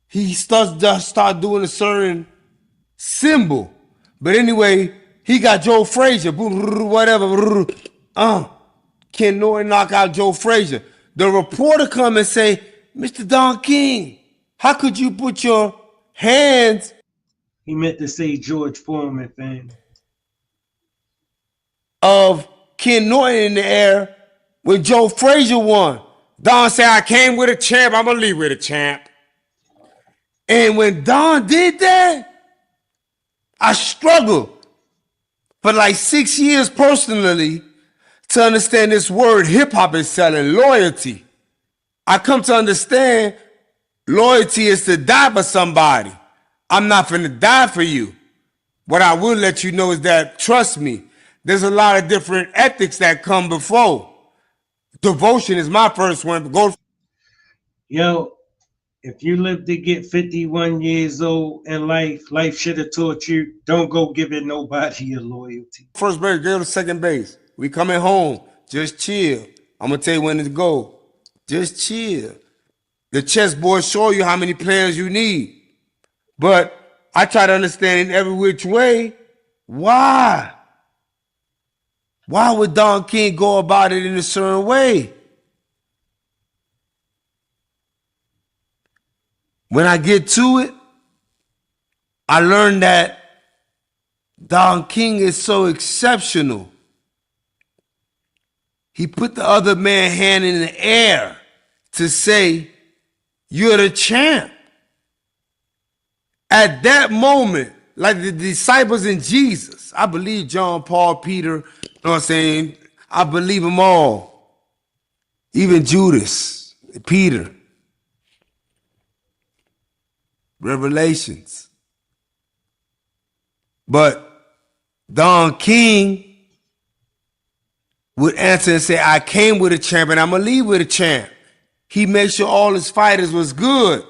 he started doing a certain symbol. But anyway, he got Joe Frazier, whatever. Ken Norton knock out Joe Frazier. The reporter come and say, Mr. Don King, how could you put your hands? He meant to say George Foreman, fam. Of Ken Norton in the air when Joe Frazier won. Don said, I came with a champ, I'm gonna leave with a champ. And when Don did that, I struggled for like 6 years personally to understand this word hip-hop is selling, loyalty. I come to understand loyalty is to die for somebody. I'm not finna die for you. What I will let you know is that, trust me, there's a lot of different ethics that come before. Devotion is my first one. Yo, if you live to get 51 years old in life should have taught you, don't go giving nobody your loyalty. First base, go to second base. We coming home. Just chill. I'm gonna tell you when to go. Just chill. The chessboard show you how many players you need. But I try to understand in every which way, why? Why would Don King go about it in a certain way? When I get to it, I learned that Don King is so exceptional. He put the other man's hand in the air to say, you're the champ. At that moment, like the disciples in Jesus, I believe John, Paul, Peter, you know what I'm saying? I believe them all. Even Judas, Peter. Revelations. But Don King would answer and say, I came with a champ and I'm going to leave with a champ. He made sure all his fighters was good.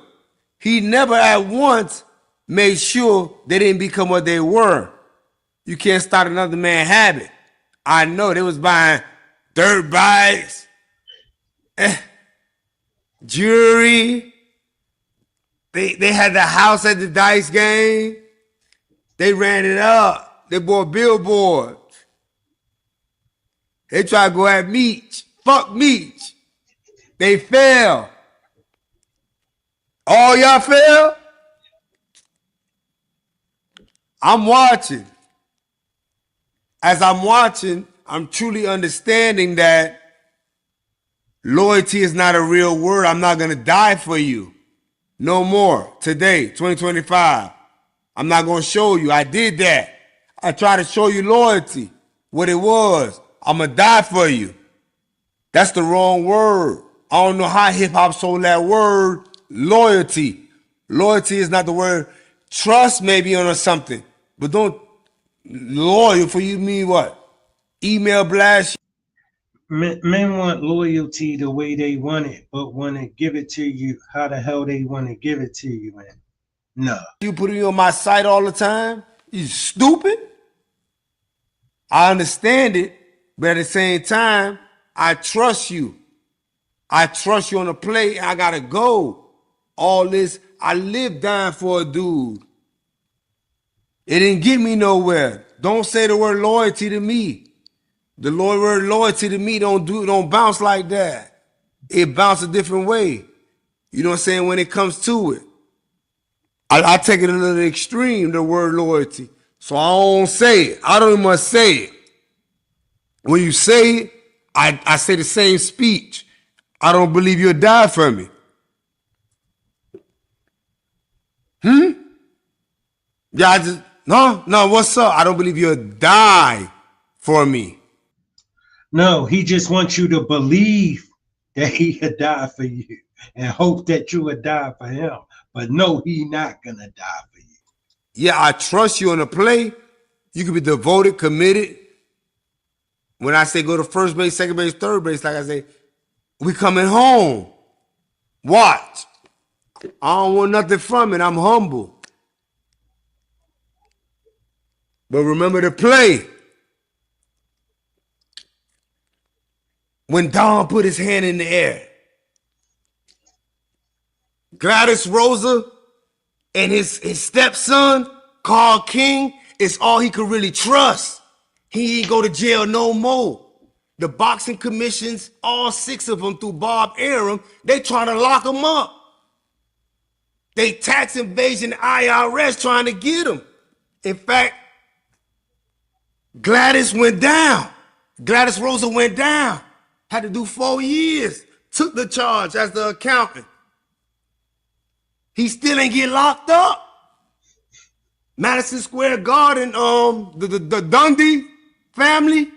He never at once made sure they didn't become what they were. You can't start another man's habit. I know they was buying dirt bikes, jewelry. They had the house at the dice game. They ran it up. They bought billboards. They tried to go at Meech. Fuck Meech. They failed. All y'all failed? I'm watching. As I'm watching, I'm truly understanding that loyalty is not a real word. I'm not going to die for you. No more. Today, 2025. I'm not going to show you. I did that. I tried to show you loyalty. What it was. I'm going to die for you. That's the wrong word. I don't know how hip-hop sold that word, loyalty. Loyalty is not the word. Trust maybe on or something. But don't, loyal for you mean what? Email blast. Men want loyalty the way they want it, but want to give it to you how the hell they want to give it to you, man. No. You put me on my site all the time? You stupid? I understand it, but at the same time, I trust you. I trust you on the play. I gotta go. All this, I live dying for a dude. It didn't get me nowhere. Don't say the word loyalty to me. The word loyalty to me don't bounce like that. It bounces a different way. You know what I'm saying? When it comes to it. I take it a little extreme, the word loyalty. So I don't say it. I don't even must say it. When you say it, I say the same speech. I don't believe you'll die for me. Yeah, no, what's up? I don't believe you'll die for me. No, he just wants you to believe that he would die for you and hope that you would die for him. But no, he not gonna die for you. Yeah, I trust you on the play. You can be devoted, committed. When I say go to first base, second base, third base, like I say, we coming home. Watch. I don't want nothing from it. I'm humble. But remember to play. When Don put his hand in the air, Gladys Rosa and his stepson, Carl King, is all he could really trust. He ain't go to jail no more. The boxing commissions, all 6 of them through Bob Arum, they trying to lock him up. They tax invasion IRS trying to get him. In fact, Gladys went down. Gladys Rosa went down. Had to do 4 years. Took the charge as the accountant. He still ain't get locked up. Madison Square Garden, the Dundee family,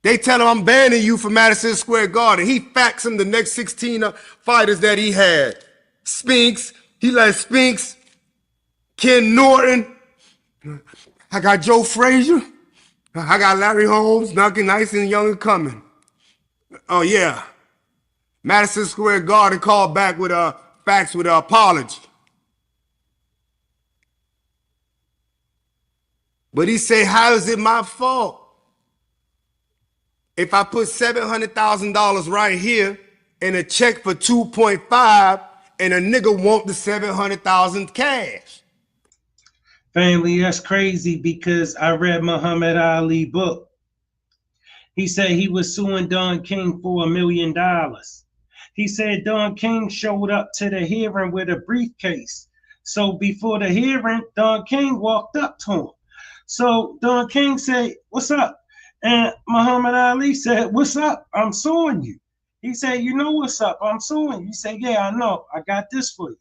they tell him, I'm banning you from Madison Square Garden. He faxed him the next 16 fighters that he had. Spinks, he let Spinks, Ken Norton. I got Joe Frazier. I got Larry Holmes, knocking nice and young and coming. Oh yeah. Madison Square Garden called back with a fax with an apology. But he said, how is it my fault? If I put $700,000 right here and a check for 2.5 and a nigga want the 700,000 cash. Family, that's crazy because I read Muhammad Ali book. He said he was suing Don King for $1 million. He said Don King showed up to the hearing with a briefcase. So before the hearing, Don King walked up to him. So Don King said, what's up? And Muhammad Ali said, what's up? I'm suing you. He said, you know what's up? I'm suing you. He said, yeah, I know. I got this for you.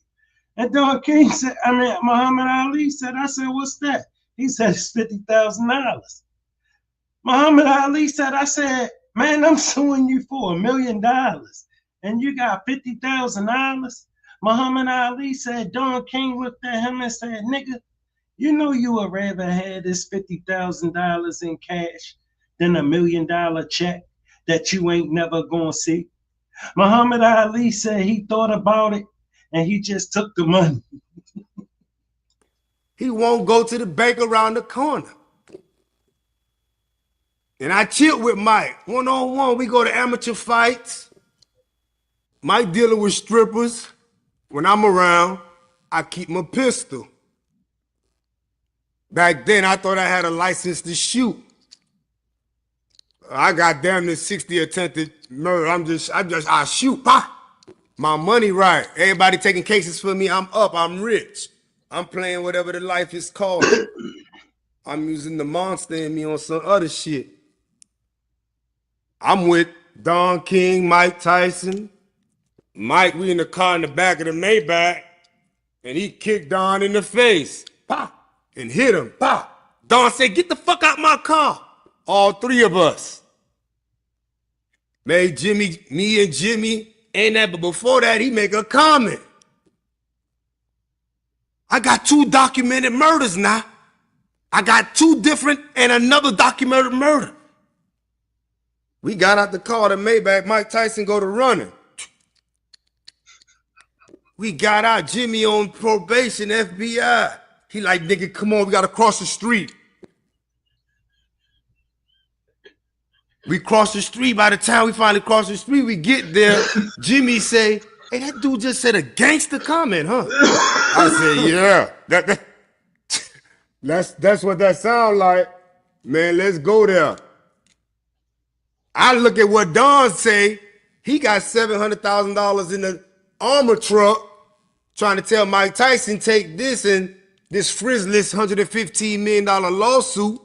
And Don King said, Muhammad Ali said, I said, what's that? He said, it's $50,000. Muhammad Ali said, I said, man, I'm suing you for $1 million. And you got $50,000. Muhammad Ali said, Don King looked at him and said, nigga, you know you would rather have this $50,000 in cash than $1 million check that you ain't never gonna see. Muhammad Ali said he thought about it and he just took the money. He won't go to the bank around the corner. And I chill with Mike. One-on-one, we go to amateur fights. Mike dealing with strippers. When I'm around, I keep my pistol. Back then, I thought I had a license to shoot. I got damn near 60 attempted murder. I shoot. Bah! My money right. Everybody taking cases for me. I'm up. I'm rich. I'm playing whatever the life is called. I'm using the monster in me on some other shit. I'm with Don King, Mike Tyson, Mike, we in the car in the back of the Maybach, and he kicked Don in the face. Pop! And hit him. Pop! Don said, get the fuck out my car. All three of us. Made Jimmy, me and Jimmy, ain't that, but before that, he make a comment. I got 2 documented murders now. I got 2 different and another documented murder. We got out the car to Maybach, Mike Tyson go to running. We got out, Jimmy on probation, FBI. He like, nigga, come on, we gotta cross the street. We cross the street. By the time we finally cross the street, we get there. Jimmy say, hey, that dude just said a gangster comment, huh? I said, yeah. That's what that sound like. Man, let's go there. I look at what Don say. He got $700,000 in the armor truck trying to tell Mike Tyson take this and this frivolous $115 million lawsuit.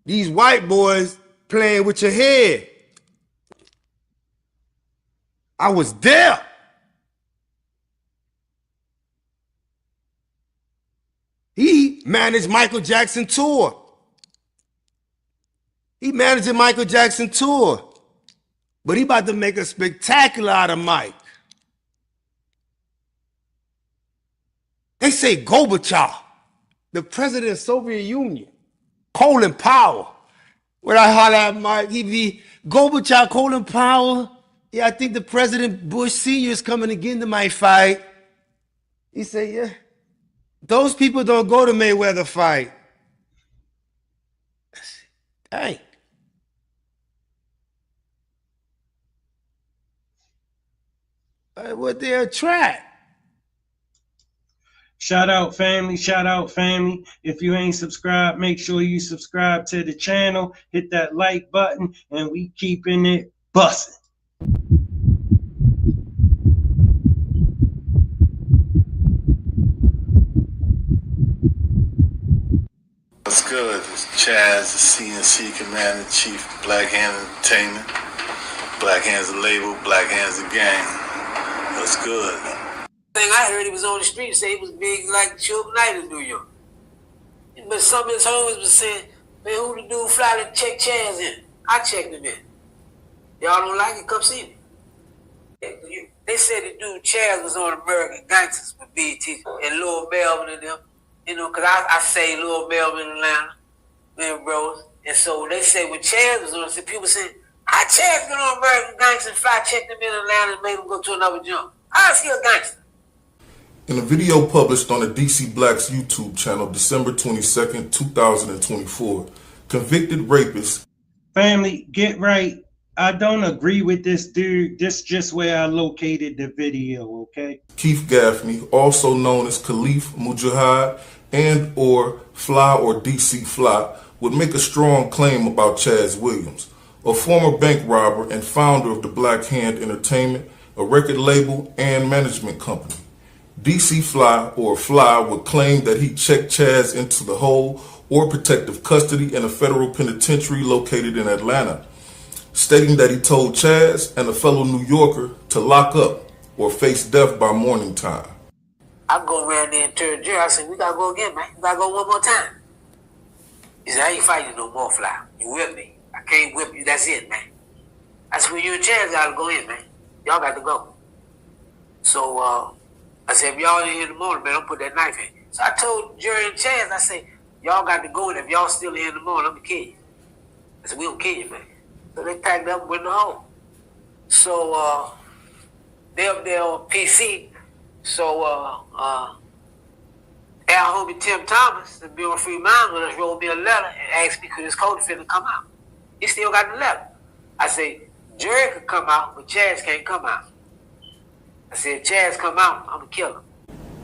These white boys playing with your head. I was there. He managed Michael Jackson tour. He managed the Michael Jackson tour. But he about to make a spectacular out of Mike. They say Gorbachev, the president of the Soviet Union, Colin Powell. When I holler at Mike, he be Gorbachev, Colin Powell. Yeah, I think the President Bush Sr. is coming to get into my fight. He said, yeah. Those people don't go to Mayweather fight. Dang. What they attract? Shout out family, shout out family. If you ain't subscribed, make sure you subscribe to the channel, hit that like button, and we keeping it bussin'. What's good? It's Chaz, the CNC Commander-Chief, Blackhand Entertainment. Blackhand's a label, Blackhand's a gang. What's good? Thing I heard, he was on the street say he was big like Suge Knight in New York. But some of his homies was saying, man, who the dude fly to check Chaz in? I checked him in. Y'all don't like it? Come see me. They said the dude Chaz was on American Gangsters with BT and Lil Melvin and them. You know, because I say Lil Melvin in Atlanta, man, bros. And so they say when Chaz was on, people saying, how Chaz got on American Gangsters and fly checked him in Atlanta and made him go to another jump? How's he a gangster? In a video published on the DC Black's YouTube channel, December 22nd, 2024, convicted rapist. Family, get right. I don't agree with this dude. This just where I located the video, okay? Keith Gaffney, also known as Khalif Mujahid and or Fly or DC Fly, would make a strong claim about Chaz Williams, a former bank robber and founder of the Blackhand Entertainment, a record label and management company. DC Fly or Fly would claim that he checked Chaz into the hole or protective custody in a federal penitentiary located in Atlanta, stating that he told Chaz and a fellow New Yorker to lock up or face death by morning time. I go around there and turn Jerry. I said, we gotta go again, man. We gotta go one more time. He said, I ain't fighting no more, Fly. You whip me. I can't whip you. That's it, man. I said, well, you and Chaz gotta go in, man. Y'all got to go. So, I said, if y'all in here in the morning, man, don't put that knife in. So I told Jerry and Chaz, I said, y'all got to go, and if y'all still here in the morning, I'm going to kill you. I said, we don't kill you, man. So they packed up and went in the hole. So they up there on PC. So our homie Tim Thomas, the Bureau of Free Minds with us, wrote me a letter and asked me could his co-defendant come out. He still got the letter. I said, Jerry could come out, but Chaz can't come out. I said, Chaz come out, I'm going to kill him.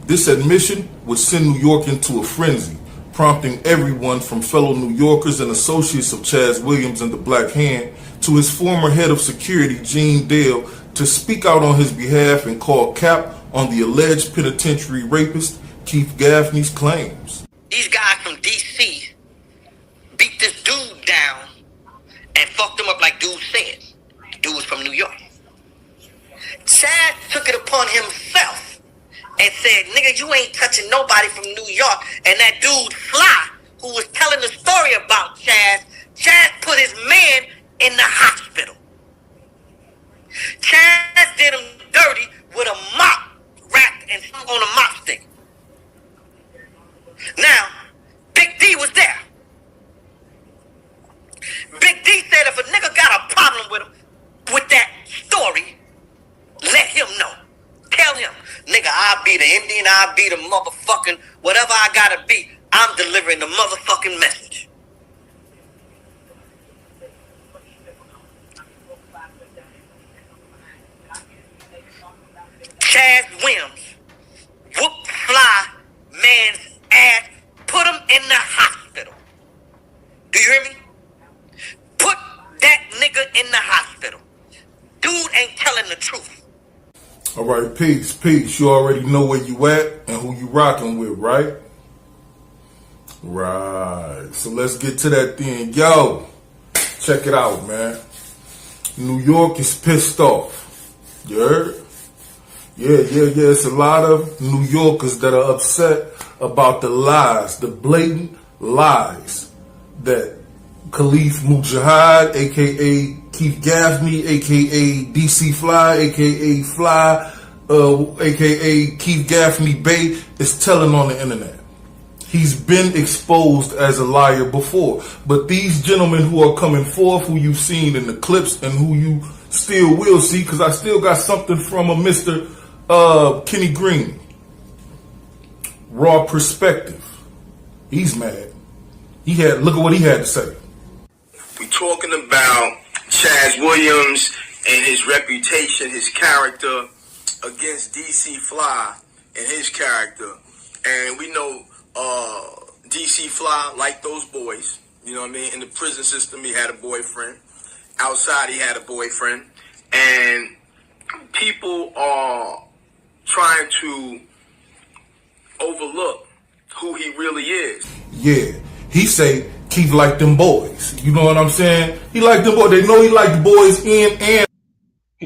This admission would send New York into a frenzy, prompting everyone from fellow New Yorkers and associates of Chaz Williams and the Black Hand to his former head of security, Gene Dale, to speak out on his behalf and call cap on the alleged penitentiary rapist, Keith Gaffney's claims. These guys from D.C. beat this dude down and fucked him up like dude said. Dude was from New York. Chaz took it upon upon himself and said, nigga, you ain't touching nobody from New York. And that dude, Fly, who was telling the story about Chaz put his man in the hospital. Chaz did him dirty with a mop wrapped and hung on a mop stick. Now, Big D was there. Big D said if a nigga got a problem with him, with that story, let him know. Tell him, nigga, I'll be the Indian, I'll be the motherfucking whatever I gotta be. I'm delivering the motherfucking message. Chaz Williams whooped Fly man's ass, put him in the hospital. Do you hear me? Put that nigga in the hospital. Dude ain't telling the truth. All right, peace. You already know where you at and who you rocking with, right? Right. So let's get to that thing. Yo, check it out, man. New York is pissed off. You heard? Yeah. It's a lot of New Yorkers that are upset about the lies, the blatant lies that Khalif Mujahid, a.k.a. Keith Gaffney, a.k.a. DC Fly, a.k.a. Fly, a.k.a. Keith Gaffney Bay, is telling on the internet. He's been exposed as a liar before. But these gentlemen who are coming forth, who you've seen in the clips and who you still will see, because I still got something from a Mr. Kenny Green. Raw perspective. He's mad. Look at what he had to say. We talking about Chaz Williams and his reputation, his character against DC Fly and his character. And we know DC Fly, like those boys, you know what I mean? In the prison system, he had a boyfriend. Outside, he had a boyfriend. And people are trying to overlook who he really is. Yeah, he say Keith like them boys. You know what I'm saying? He like them boys. They know he like the boys in and.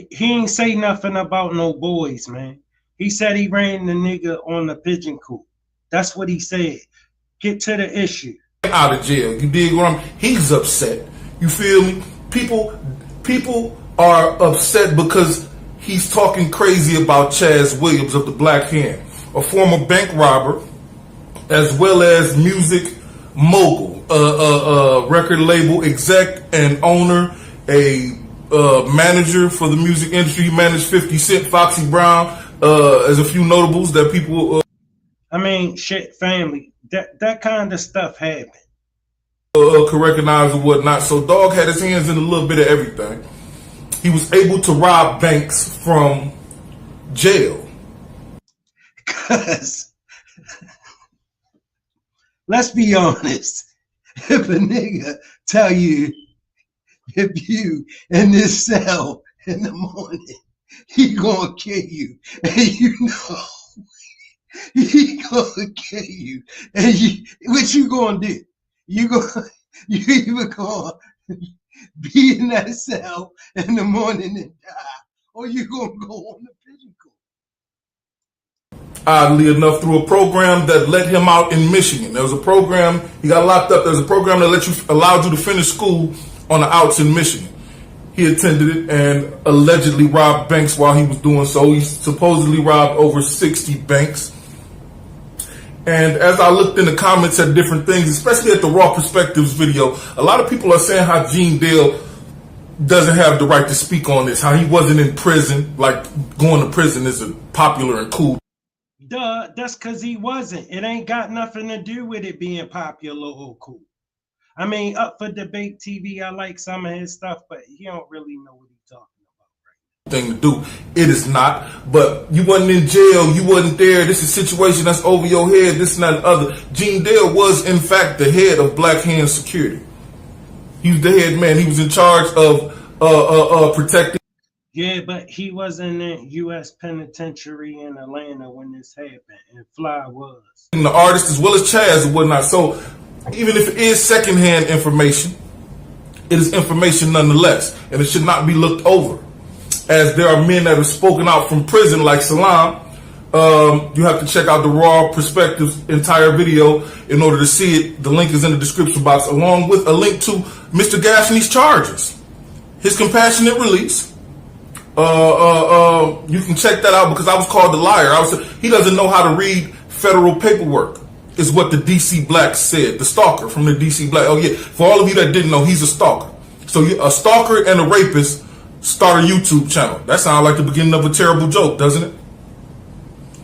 He ain't say nothing about no boys, man. He said he ran the nigga on the pigeon coop. That's what he said. Get to the issue. Out of jail. You dig what I'm? He's upset. You feel me? People are upset because he's talking crazy about Chaz Williams of the Black Hand, a former bank robber, as well as music mogul, record label exec and owner, a manager for the music industry. He managed 50 Cent, Foxy Brown, as a few notables that people. I mean, shit, family. That kind of stuff happened. Could recognize and whatnot. So Dog had his hands in a little bit of everything. He was able to rob banks from jail. Cause let's be honest. If a nigga tell you if you in this cell in the morning, he gonna kill you, and you know he gonna kill you, and what you gonna do? You either gonna be in that cell in the morning and die, or you gonna go on the pigeon coop. Oddly enough, through a program that let him out in Michigan. There was a program, he got locked up. There's a program that allowed you to finish school on the outs in Michigan. He attended it and allegedly robbed banks while he was doing so. He supposedly robbed over 60 banks. And as I looked in the comments at different things, especially at the Raw Perspectives video, a lot of people are saying how Gene Dale doesn't have the right to speak on this, how he wasn't in prison, like going to prison isn't popular and cool. Duh, that's because he wasn't. It ain't got nothing to do with it being popular or cool. I mean, up for debate TV, I like some of his stuff, but he don't really know what he's talking about right now. Thing to do. It is not. But you wasn't in jail. You wasn't there. This is a situation that's over your head. This and that and other. Gene Dale was, in fact, the head of Black Hand Security. He was the head man. He was in charge of protecting. Yeah, but he was in the U.S. penitentiary in Atlanta when this happened, and Fly was. The artist as well as Chaz and whatnot. So even if it is secondhand information, it is information nonetheless, and it should not be looked over. as there are men that have spoken out from prison like Salam. You have to check out the Raw Perspectives entire video in order to see it. The link is in the description box, along with a link to Mr. Gaffney's charges, his compassionate release. You can check that out because I was called a liar. He doesn't know how to read federal paperwork, is what the DC Black said. The stalker from the DC Black. Oh yeah, for all of you that didn't know, he's a stalker. So a stalker and a rapist start a YouTube channel. That sounds like the beginning of a terrible joke, doesn't it?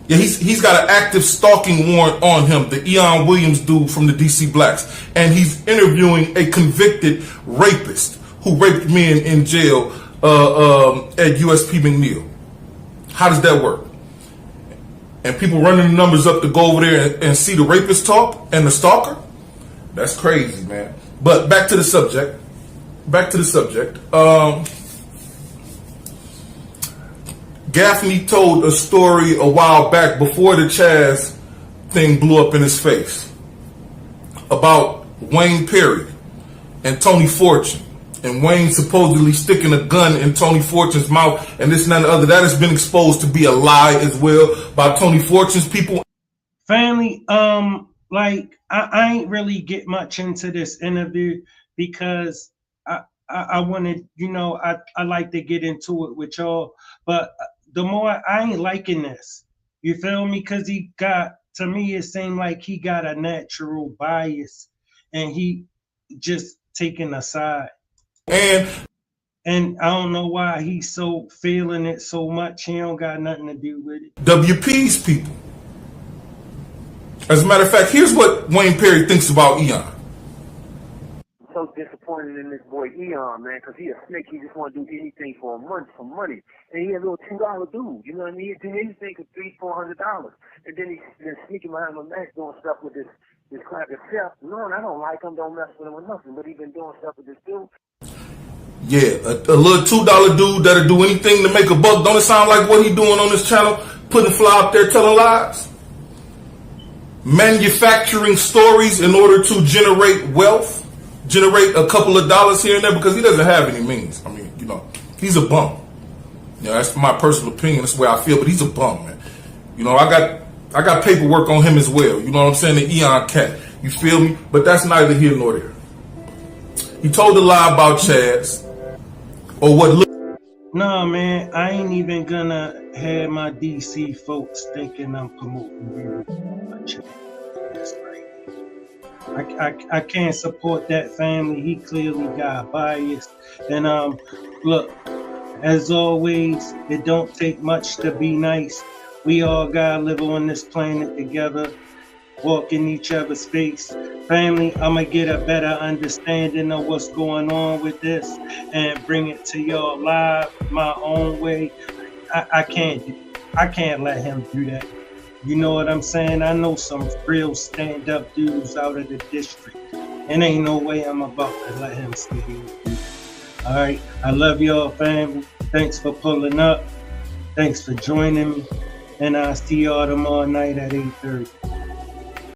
Yeah, he's got an active stalking warrant on him, the Eon Williams dude from the DC Blacks. And he's interviewing a convicted rapist who raped men in jail at USP McNeil. How does that work? And people running the numbers up to go over there and see the rapist talk and the stalker? That's crazy, man. But back to the subject. Gaffney told a story a while back before the Chaz thing blew up in his face about Wayne Perry and Tony Fortune, and Wayne supposedly sticking a gun in Tony Fortune's mouth and this and that and the other. That has been exposed to be a lie as well by Tony Fortune's people. Family, like I ain't really get much into this interview because I wanted, you know, I like to get into it with y'all, but the more I ain't liking this, you feel me? Because he got, to me, it seemed like he got a natural bias and he just taking a side. And I don't know why he's so feeling it so much. He don't got nothing to do with it. WP's people. As a matter of fact, here's what Wayne Perry thinks about Eon. So disappointed in this boy Eon, man, because he a snake. He just want to do anything for money. And he a little $2 dude, you know what I mean? He'd do anything for $300-400. And then he's been sneaking behind my back doing stuff with this cracker chef. No, I don't like him, don't mess with him or nothing, but he been doing stuff with this dude. Yeah, a little $2 dude that'll do anything to make a buck. Don't it sound like what he doing on this channel? Putting fly up there telling lies? Manufacturing stories in order to generate wealth? Generate a couple of dollars here and there because he doesn't have any means. I mean, you know, he's a bum. You know, that's my personal opinion. That's the way I feel, but he's a bum, man. You know, I got paperwork on him as well. You know what I'm saying? The Eon cat. You feel me? But that's neither here nor there. He told a lie about Chaz. Or what? No, man, I ain't even gonna have my DC folks thinking I'm promoting you. That's right. I can't support that family. He clearly got bias. And look, as always, it don't take much to be nice. We all gotta live on this planet together, walk in each other's face. Family, I'm gonna get a better understanding of what's going on with this and bring it to y'all live my own way. I can't let him do that. You know what I'm saying? I know some real stand-up dudes out of the district, and ain't no way I'm about to let him sit here and do that. All right, I love y'all, family. Thanks for pulling up. Thanks for joining me, and I'll see y'all tomorrow night at 8:30.